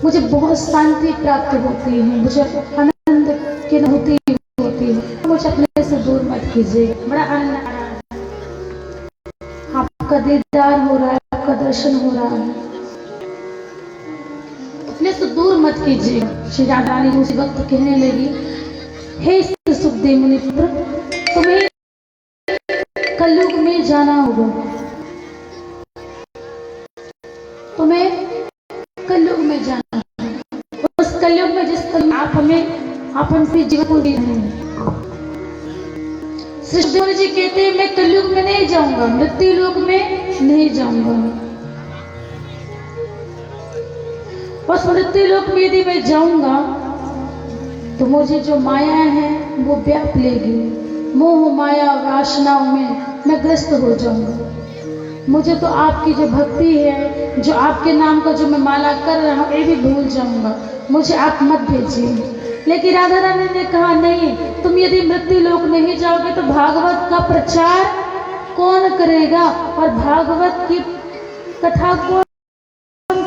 मुझे बहुत शांति प्राप्त होती है, मुझे आनंद की अनुभूति होती है। मुझे अपने से दूर मत कीजिए, बड़ा आनंद आ रहा है, आपका दीदार हो रहा है, आपका दर्शन हो रहा है, अपने से दूर मत कीजिए। श्री राधा रानी उसी वक्त कहने लगी, हे सुखदेव मुनिपुत्र, तुम्हें कलयुग में जाना होगा, तुम्हें कलयुग में जाना है। उस कलयुग में जिस कलयुग आप हमें आप हमसे जीवन को दे रहे हैं। सृष्टि जी कहते हैं मैं कलयुग में नहीं जाऊंगा, मृत्यु लोक में नहीं जाऊंगा। बस मृत्यु लोक में यदि मैं जाऊंगा तो मुझे जो माया है वो व्याप लेगी, मोह माया वासनाओं में मैं ग्रस्त हो जाऊंगा। मुझे तो आपकी जो भक्ति है, जो आपके नाम का जो मैं माला कर रहा हूँ, ये भी भूल जाऊंगा, मुझे आप मत भेजिए। लेकिन राधा रानी ने कहा नहीं, तुम यदि मृत्यु लोक नहीं जाओगे तो भागवत का प्रचार कौन करेगा और भागवत की कथा कौन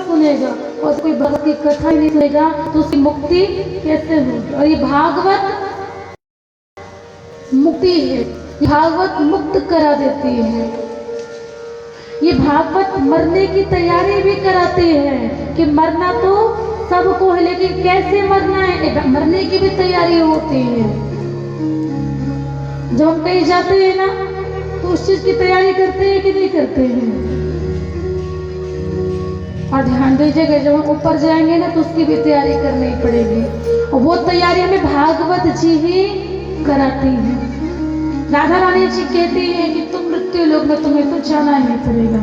सुनेगा, और कोई भगवत की कथा ही नहीं सुनेगा तो उसकी मुक्ति कैसे होगी। और ये भागवत मुक्ति है, भागवत मुक्त करा देती है। ये भागवत मरने की तैयारी भी कराती है कि मरना तो सबको है, लेकिन कैसे मरना है, मरने की भी तैयारी होती है। जब हम कहीं जाते हैं ना तो उस चीज की तैयारी करते हैं कि नहीं करते हैं। और ध्यान दीजिएगा, जब हम ऊपर जाएंगे ना तो उसकी भी तैयारी करनी पड़ेगी, और वो तैयारी हमें भागवत जी ही कराती है। राधा रानी जी कहती है कि तुम मृत्यु लोक में तुम्हें तो जाना ही पड़ेगा,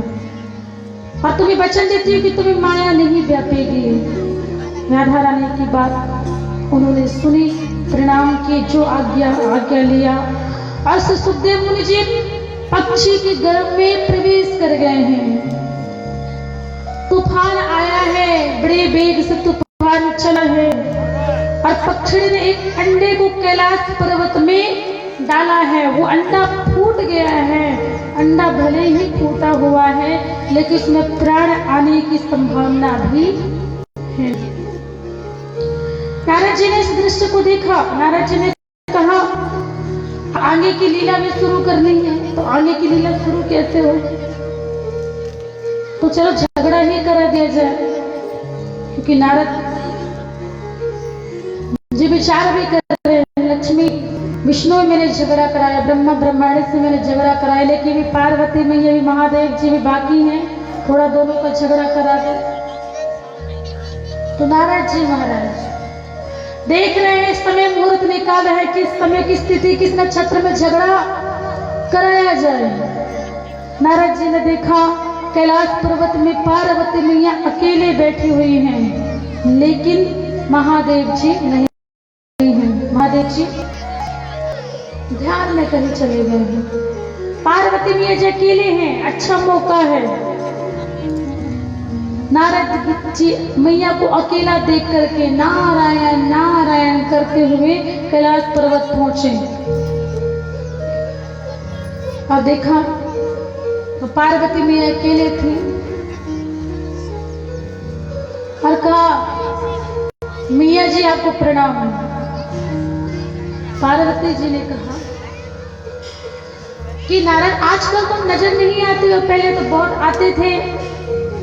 और तुम्हें वचन देती है कि तुम्हें माया नहीं व्यापेगी। राधा रानी की बात उन्होंने सुनी, प्रणाम की, जो आज्ञा लिया, और सुखदेव मुनि जी पक्षी के गर्भ में प्रवेश कर गए हैं। तूफान आया है, बड़े वेग से तूफान चला है, और पक्षी ने एक अंडे को कैलाश पर्वत में डाला है। वो अंडा फूट गया है, अंडा भले ही फूटा हुआ है लेकिन उसमें प्राण आने की संभावना भी है। नारद जी ने इस दृश्य को देखा, नारद जी ने कहा आगे की लीला भी शुरू करनी है, तो आगे की लीला शुरू कैसे हो, तो चलो झगड़ा ही करा दिया जाए। क्योंकि नारद जी विचार भी कर रहे हैं, लक्ष्मी विष्णु मैंने झगड़ा कराया, ब्रह्मा ब्रह्मांड से मैंने झगड़ा कराया, लेकिन भी पार्वती मैया भी महादेव जी भी बाकी हैं, थोड़ा दोनों का झगड़ा करा दे। तो नारद जी महाराज देख रहे हैं, इस समय मुहूर्त निकाला है कि इस समय की स्थिति किस नक्षत्र में झगड़ा कराया जाए। नारद जी ने देखा कैलाश पर्वत में पार्वती मैया अकेले बैठी हुई हैं, लेकिन महादेव जी नहीं हैं। महादेव जी ध्यान में कहीं चले गए हैं। पार्वती मैया जी अकेले हैं, अच्छा मौका है। नारद जी मैया को अकेला देख करके नारायण नारायण करते हुए कैलाश पर्वत पहुंचे और देखा तो पार्वती मैया अकेले थी और कहा मैया जी आपको प्रणाम। पार्वती जी ने कहा कि नारद आजकल तुम नजर नहीं आते हो, पहले तो बहुत आते थे,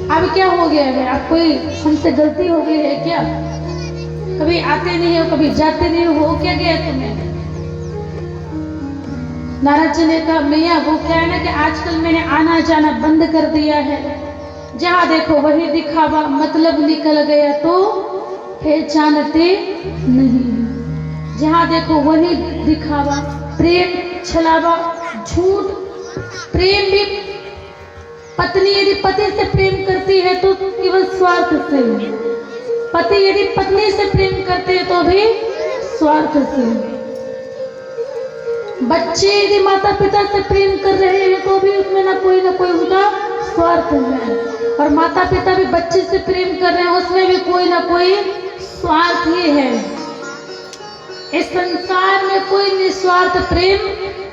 अब क्या हो गया है? अब कोई हमसे गलती हो गई है क्या? कभी आते नहीं हो, कभी जाते नहीं हो क्या गया तुम्हें? नारद जी ने कहा मैया वो क्या है ना कि आजकल मैंने आना जाना बंद कर दिया है, जहां देखो वही दिखावा, मतलब निकल गया तो पहचानते नहीं, जहां देखो वही दिखावा, प्रेम छलावा, झूठ। प्रेम भी पत्नी यदि पति से प्रेम करती है तो केवल स्वार्थ से, पति यदि पत्नी से प्रेम करते हैं तो भी स्वार्थ से, बच्चे यदि माता पिता से प्रेम कर रहे हैं तो भी उसमें ना कोई उनका स्वार्थ है, और माता पिता भी बच्चे से प्रेम कर रहे हैं उसमें भी कोई ना कोई स्वार्थ ही है। इस संसार में कोई निस्वार्थ प्रेम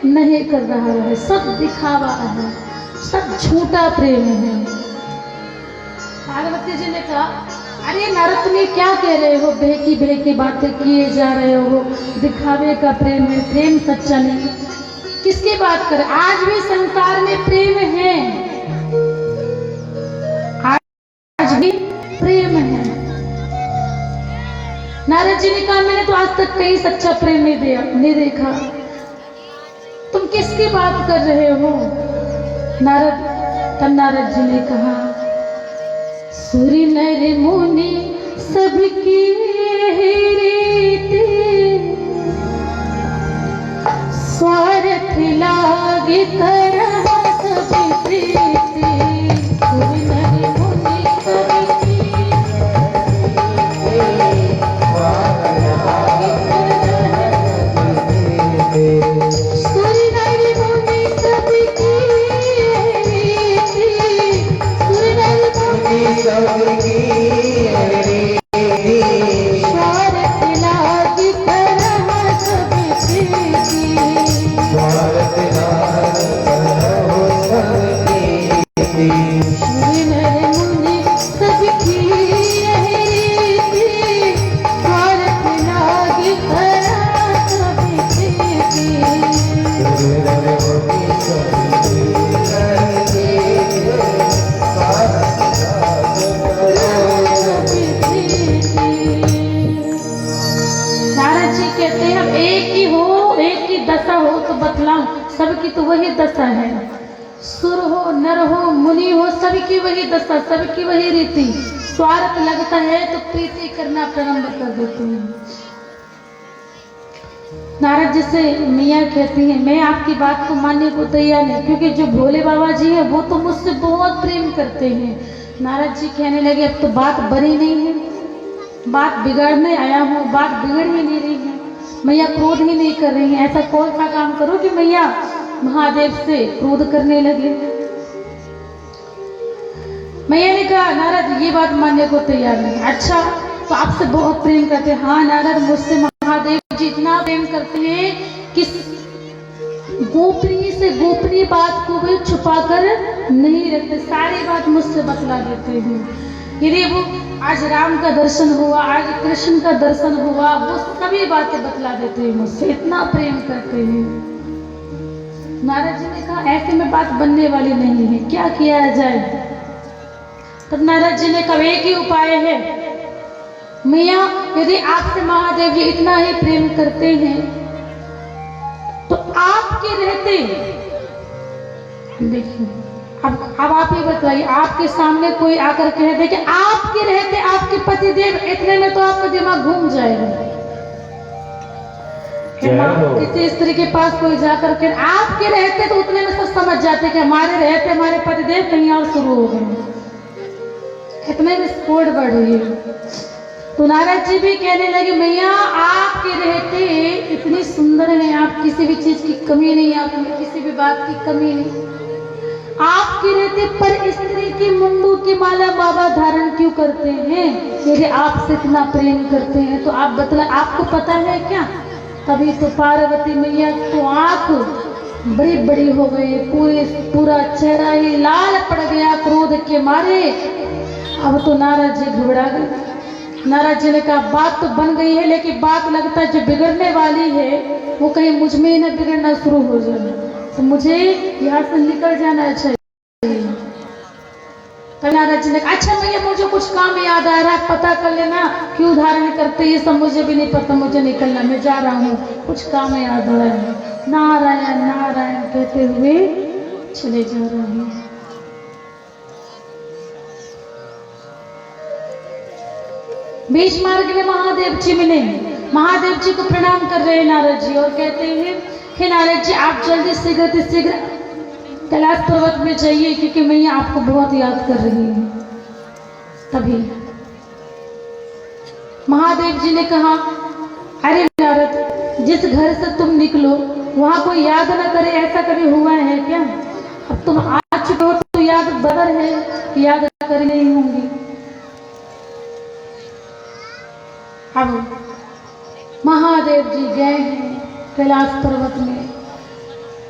नहीं कर रहा है, सब दिखावा है, सब झूठा प्रेम है। पार्वती जी ने कहा अरे नारद तुम ये क्या कह रहे हो, बहकी बहकी बातें किए जा रहे हो, दिखावे का प्रेम है, प्रेम सच्चा नहीं। किसकी बात कर? आज भी संसार में प्रेम है, आज भी प्रेम है। नारद जी ने कहा मैंने तो आज तक कहीं सच्चा प्रेम नहीं देखा, तुम किसकी बात कर रहे हो? नारद जी ने कहा सूर्य नर मुनि सबकी रीति, स्वार्थ लागे करहा सब प्रीति, सूर्य नर मुनि सबकी सूर्य नर मुनि सबकी सबकी स्वार्थ लागे करहा सब प्रीति, स्वार्थ लागे करहो सब प्रीति, सूर्य नर मुनि सबकी रीति, स्वार्थ लागे करहा सब प्रीति, सूर्य नर मुनि सबकी कहते हैं अब एक ही हो, एक ही दशा हो तो बतलाऊं, सबकी तो वही दशा है, सुर हो नर हो मुनि हो सबकी वही दशा, सबकी वही रीति, स्वार्थ लगता है तो प्रीति करना प्रारंभ कर देते हैं। नारद जी से मियाँ कहती है मैं आपकी बात को मानने को तैयार नहीं, क्योंकि जो भोले बाबा जी हैं वो तो मुझसे बहुत प्रेम करते हैं। नारद जी कहने लगे अब तो बात बनी नहीं है, बात बिगाड़ने आया हूँ, बात बिगड़ ही नहीं रही है, मैया क्रोध ही नहीं कर रही है, ऐसा कौन सा काम करो कि मैया महादेव से क्रोध करने लगे। मैया ने कहा नारद ये बात मानने को तैयार नहीं। अच्छा तो आपसे बहुत प्रेम करते हैं? हाँ नारद मुझसे महादेव जी इतना प्रेम करते हैं कि गोपनीय से गोपनीय बात को भी छुपा कर नहीं रखते, सारी बात मुझसे बतला देते हैं। यदि वो आज राम का दर्शन हुआ, आज कृष्ण का दर्शन हुआ, वो सभी बातें बतला देते हैं मुझसे, इतना प्रेम करते हैं। नारद जी ने कहा ऐसे में बात बनने वाली नहीं है, क्या किया जाए? तब नारद जी ने कहा एक ही उपाय है, मैया यदि आपसे महादेव जी इतना ही प्रेम करते हैं तो आपके रहते, देखिए अब आप ही बताइए, आपके सामने कोई आकर कह दे कि आपके रहते आपके पतिदेव, इतने में तो आपका दिमाग घूम जाएगा। किसी स्त्री के पास कोई जाकर के आपके रहते तो उतने में सब समझ जाते कि हमारे रहते हमारे पतिदेव कहीं और शुरू हो गए, इतने में स्पोर्ट बढ़ रही है। तो नारद जी भी कहने लगे मैया आपके रहते इतनी सुंदर हैं, आप किसी भी चीज की कमी नहीं, आप में किसी भी बात की कमी नहीं। आपके रहते पर स्त्री की मुंडू की माला बाबा धारण क्यों करते हैं? यदि आपसे इतना प्रेम करते हैं तो आप बतला, आपको पता है क्या? तभी तो पार्वती मैया तो आंख बड़ी बड़ी हो गई, पूरा चेहरा ही लाल पड़ गया क्रोध के मारे। अब तो नारद जी घबरा गए। नारद जी ने कहा बात तो बन गई है, लेकिन बात लगता है जो बिगड़ने वाली है वो कहीं मुझ में ही न बिगड़ना शुरू हो जाए, तो मुझे यहाँ से निकल जाना चाहिए। तो नारद जी ने कहा अच्छा भैया मुझे कुछ काम याद आ रहा है, पता कर लेना क्यों धारण करते ये सब मुझे भी नहीं पता, मुझे निकलना, मैं जा रहा हूँ, कुछ काम याद आ रहा है। नारायण नारायण कहते हुए चले जा रहे हैं। बीच मार्ग में महादेव जी मिले। महादेव जी को प्रणाम कर रहे हैं नारद जी और कहते हैं हे नारद जी आप जल्दी शीघ्र कैलाश पर्वत में जाइए, क्योंकि मैं आपको बहुत याद कर रही हूँ। तभी महादेव जी ने कहा अरे नारद जिस घर से तुम निकलो वहां कोई याद न करे, ऐसा कभी हुआ है क्या? अब तुम आ चुके हो तो याद बदल है, याद कर नहीं होंगी। अब महादेव जी गए हैं कैलाश पर्वत में।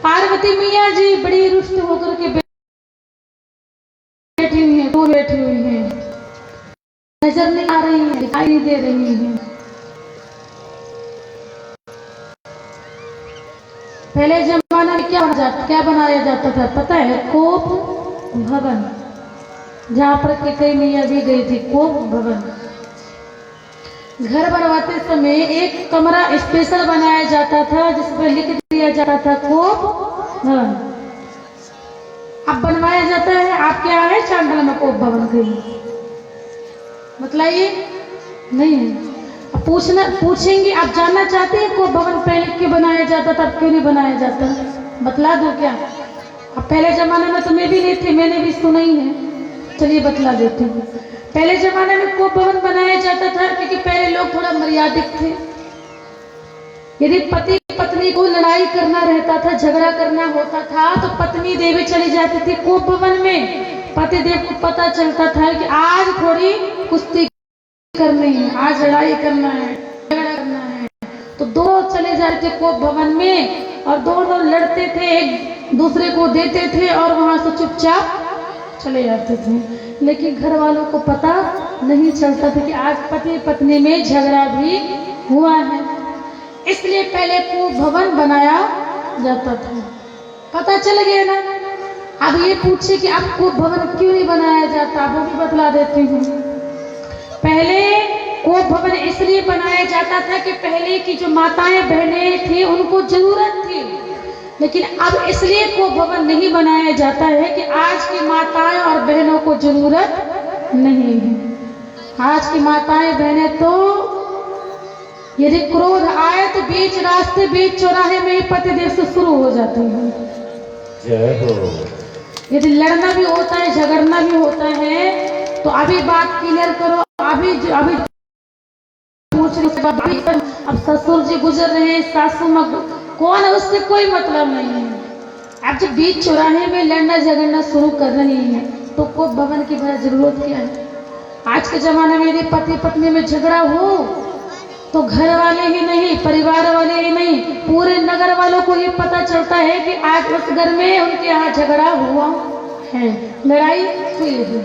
पार्वती मैया जी बड़ी रुष्ट होकर के बैठी हुई हैं, तो बैठी हुई हैं, नजर नहीं आ रही है, दिखाई नहीं दे रही है। पहले जमाना में क्या बनाया जाता था पता है? कोप भवन, जहां पर के कई मैया भी गई थी। कोप भवन घर बनवाते समय एक कमरा स्पेशल बनाया जाता था जिसमें लिख दिया जाता था कोप भवन। अब बनवाया जाता है, आपके यहाँ है चांडल में कोप भवन कहीं? बताइए नहीं है। पूछेंगे आप जानना चाहते हैं कोप भवन पहले क्यों बनाया जाता था, क्यों नहीं बनाया जाता? बतला दो क्या? अब पहले जमाने में तो मैं भी नहीं थी, मैंने भी सुना ही है, चलिए बतला देती हूँ। पहले जमाने में कोप भवन बनाया जाता था क्योंकि पहले लोग थोड़ा मर्यादित थे। यदि पति पत्नी को लड़ाई करना रहता था, झगड़ा करना होता था, तो पत्नी देवी चली जाती थी कोप भवन में। पति देव को पता चलता था कि आज थोड़ी कुश्ती करनी है, आज लड़ाई करना है, झगड़ा करना है, तो दो चले जाते थे कोप भवन में और दोनों लड़ते थे, एक दूसरे को देते थे और वहां से चुपचाप चले जाते थे। लेकिन घर वालों को पता नहीं चलता था कि आज पति पत्नी में झगड़ा भी हुआ है, इसलिए पहले कोप भवन बनाया जाता था। पता चल गया ना? अब ये पूछे कि अब कोप भवन क्यों नहीं बनाया जाता, वो भी बतला देती हूँ। पहले कोप भवन इसलिए बनाया जाता था कि पहले की जो माताएं बहनें थी उनको जरूरत थी, लेकिन अब इसलिए कोप भवन नहीं बनाया जाता है कि आज की माताएं और बहनों को जरूरत नहीं है। आज की माताएं बहनें तो यदि क्रोध आए तो बीच रास्ते बीच चौराहे में ही पतिदेव से शुरू हो जाते हैं। जय हो। यदि लड़ना भी होता है, झगड़ना भी होता है, तो अभी बात क्लियर करो, अभी पूछ रही, अब ससुर जी गुजर रहे हैं, सासू माँ कौन है, उससे कोई मतलब नहीं है। अब जब बीच चौराहे में लड़ना झगड़ना शुरू कर रही है तो कोप भवन की बड़ा जरूरत क्या है? आज के जमाने में यदि पति पत्नी में झगड़ा हो तो घर वाले ही नहीं, परिवार वाले ही नहीं, पूरे नगर वालों को ये पता चलता है कि आज उस घर में उनके यहाँ झगड़ा हुआ है, लड़ाई हुई है।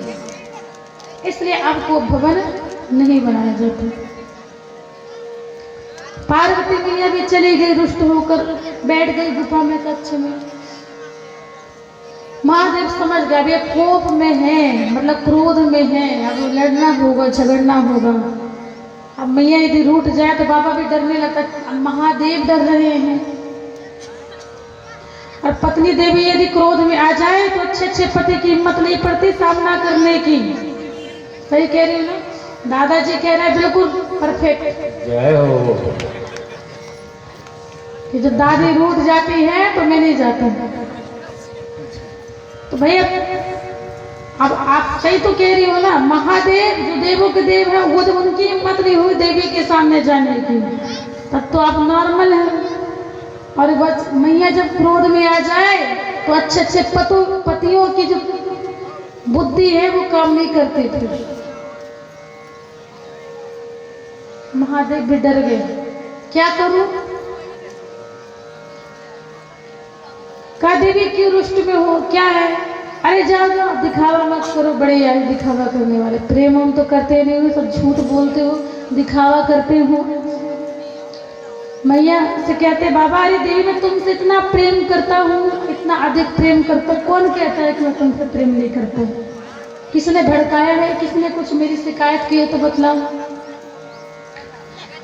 इसलिए अब कोप भवन नहीं बनाया जाता। पार्वती मैया भी चली गई, रुष्ट होकर बैठ गई गुफा में, कक्ष में। महादेव समझ गया अब ये कोप में है, मतलब क्रोध में है, अब लड़ना होगा, झगड़ना होगा। अब मैया यदि रूठ जाए तो बाबा भी डरने लगता, अब महादेव डर रहे हैं। और पत्नी देवी यदि क्रोध में आ जाए तो अच्छे अच्छे पति की हिम्मत नहीं पड़ती सामना करने की। सही कह रही हूँ ना? दादाजी कह रहे हैं बिल्कुल परफेक्ट। जय हो। कि जब दादी रूठ जाती है तो मैं नहीं जाता। तो भैया अब आप सही तो कह रही हो ना, महादेव जो देवों के देव है, वो जब उनकी हिम्मत नहीं हुई देवी के सामने जाने की, तब तो आप नॉर्मल हैं। और बस मैया जब क्रोध में आ जाए तो अच्छे अच्छे पतियों की जो बुद्धि है वो काम नहीं करते थे। महादेव भी डर गए, क्या करूं? का देवी क्यों रुष्ट में हो, क्या है? अरे जाओ जाओ, दिखावा मत करो, बड़े यार दिखावा करने वाले, प्रेम हम तो करते नहीं हो, सब झूठ बोलते हो, दिखावा करते हो। मैया से कहते बाबा, अरे देवी मैं तुमसे इतना प्रेम करता हूँ, इतना अधिक प्रेम करता हूँ, कौन कहता है कि मैं तुमसे प्रेम नहीं करता? किसने भड़काया है, किसने कुछ मेरी शिकायत की है तो बतलाओ।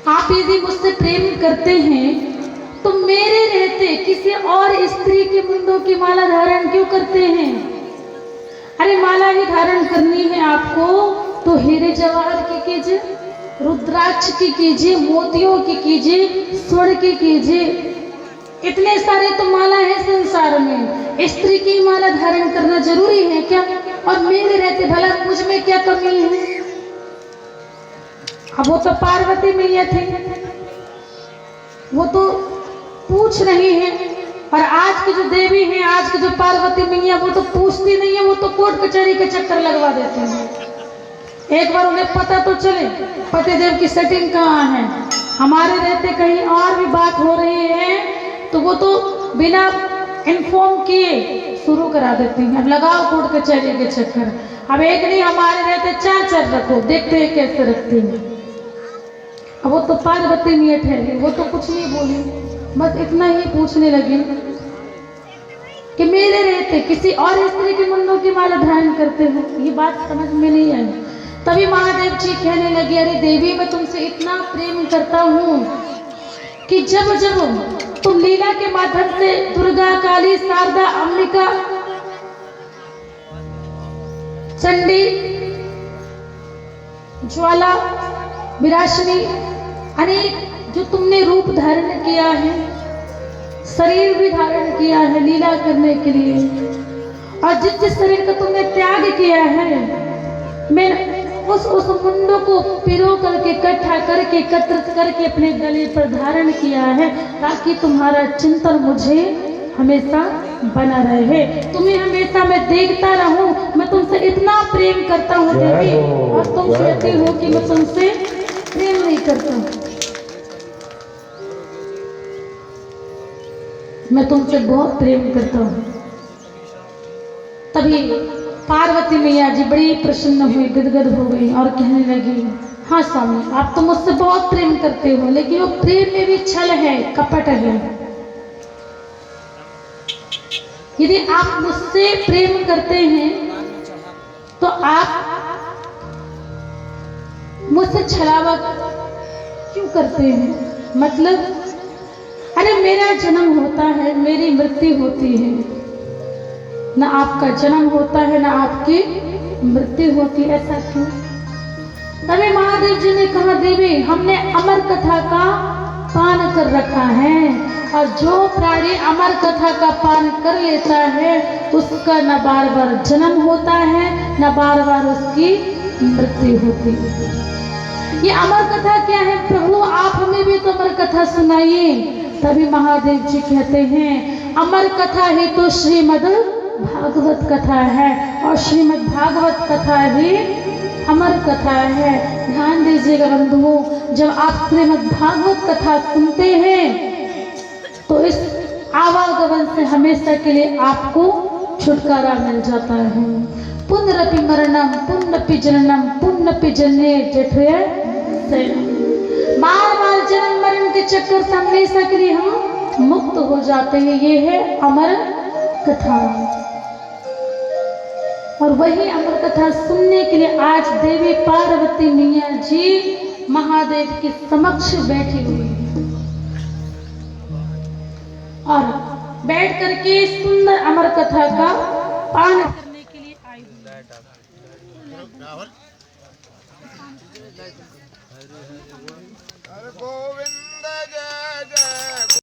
आप यदि मुझसे प्रेम करते हैं तो मेरे रहते किसी और स्त्री के मुंडों की माला धारण क्यों करते हैं? अरे माला ही धारण करनी है आपको तो हीरे जवाहर की कीजिए, रुद्राक्ष की कीजिए, मोतियों की कीजिए, स्वर्ण की कीजिए। इतने सारे तो माला है संसार में, स्त्री की माला धारण करना जरूरी है क्या? और मेरे रहते भला मुझ में क्या कमी है? अब वो तो पार्वती मैया थी, वो तो पूछ रही है, और आज की जो देवी है, आज की जो पार्वती मैया, वो तो पूछती नहीं है, वो तो कोर्ट कचहरी के चक्कर लगवा देते हैं। एक बार उन्हें पता तो चले पतिदेव की सेटिंग कहाँ है, हमारे रहते कहीं और भी बात हो रही है तो वो तो बिना इन्फॉर्म किए शुरू करा देती हैं। अब लगाओ कोर्ट कचहरी के चक्कर। अब एक नहीं, हमारे रहते चार चार रखो, देखते हैं कैसे रखती हैं। अब वो तो पार्वती मैया ठहरी, वो तो कुछ नहीं बोली, बस इतना ही पूछने लगी कि मेरे रहते किसी और स्त्री के मुंडों की माला धारण करते हो। ये बात समझ में नहीं आई। तभी महादेव जी कहने लगे, अरे देवी मैं तुमसे इतना प्रेम करता हूँ कि जब जब तुम लीला के माध्यम से दुर्गा, काली, शारदा, अंबिका, चंडी, ज्वाला, विराशिनी, अनेक जो तुमने रूप धारण किया है, शरीर भी धारण किया है लीला करने के लिए, और जिस जिस शरीर का तुमने त्याग किया है, मैं उस मुंडों को पिरो करके, इकट्ठा करके, एकत्रित करके अपने गले पर धारण किया है, ताकि तुम्हारा चिंतन मुझे हमेशा बना रहे, तुम्हें हमेशा मैं देखता रहूं। मैं तुमसे इतना प्रेम करता हूँ देवी, और तुम कहती हो कि मैं तुमसे प्रेम नहीं करता। मैं तुमसे बहुत प्रेम करता हूँ। तभी पार्वती मैया जी बड़ी प्रसन्न हुई, गदगद हो गई और कहने लगी, हाँ स्वामी आप तो मुझसे बहुत प्रेम करते हो, लेकिन वो प्रेम में भी छल है, कपट है। यदि आप मुझसे प्रेम करते हैं तो आप मुझसे छलावा क्यों करते हैं? मतलब अरे मेरा जन्म होता है, मेरी मृत्यु होती है, ना आपका जन्म होता है ना आपकी मृत्यु होती है, ऐसा क्यों? तभी महादेव जी ने कहा, देवी हमने अमर कथा का पान कर रखा है, और जो प्राणी अमर कथा का पान कर लेता है उसका न बार बार जन्म होता है, न बार बार उसकी मृत्यु होती है। ये अमर कथा क्या है प्रभु, आप हमें भी तो अमर कथा सुनाइए। तभी महादेव जी कहते हैं, अमर कथा ही तो श्रीमद् भागवत कथा है, और श्रीमद् भागवत कथा ही अमर कथा है। ध्यान दीजिएगा बंधुओं, जब आप श्रीमद् भागवत कथा सुनते हैं तो इस आवागमन से हमेशा के लिए आपको छुटकारा मिल जाता है। पुनरपि मरणम पुनरपि जननम पुनरपि जन्मे जठरे, बार बार जन्म मरण के चक्कर से हमेशा के लिए हम मुक्त हो जाते हैं। ये है अमर कथा, और वही अमर कथा सुनने के लिए आज देवी पार्वती मैया जी महादेव के समक्ष बैठी हुई है, और बैठ करके सुंदर अमर कथा का पान करने के लिए आई हुई। गोविंद जय जय।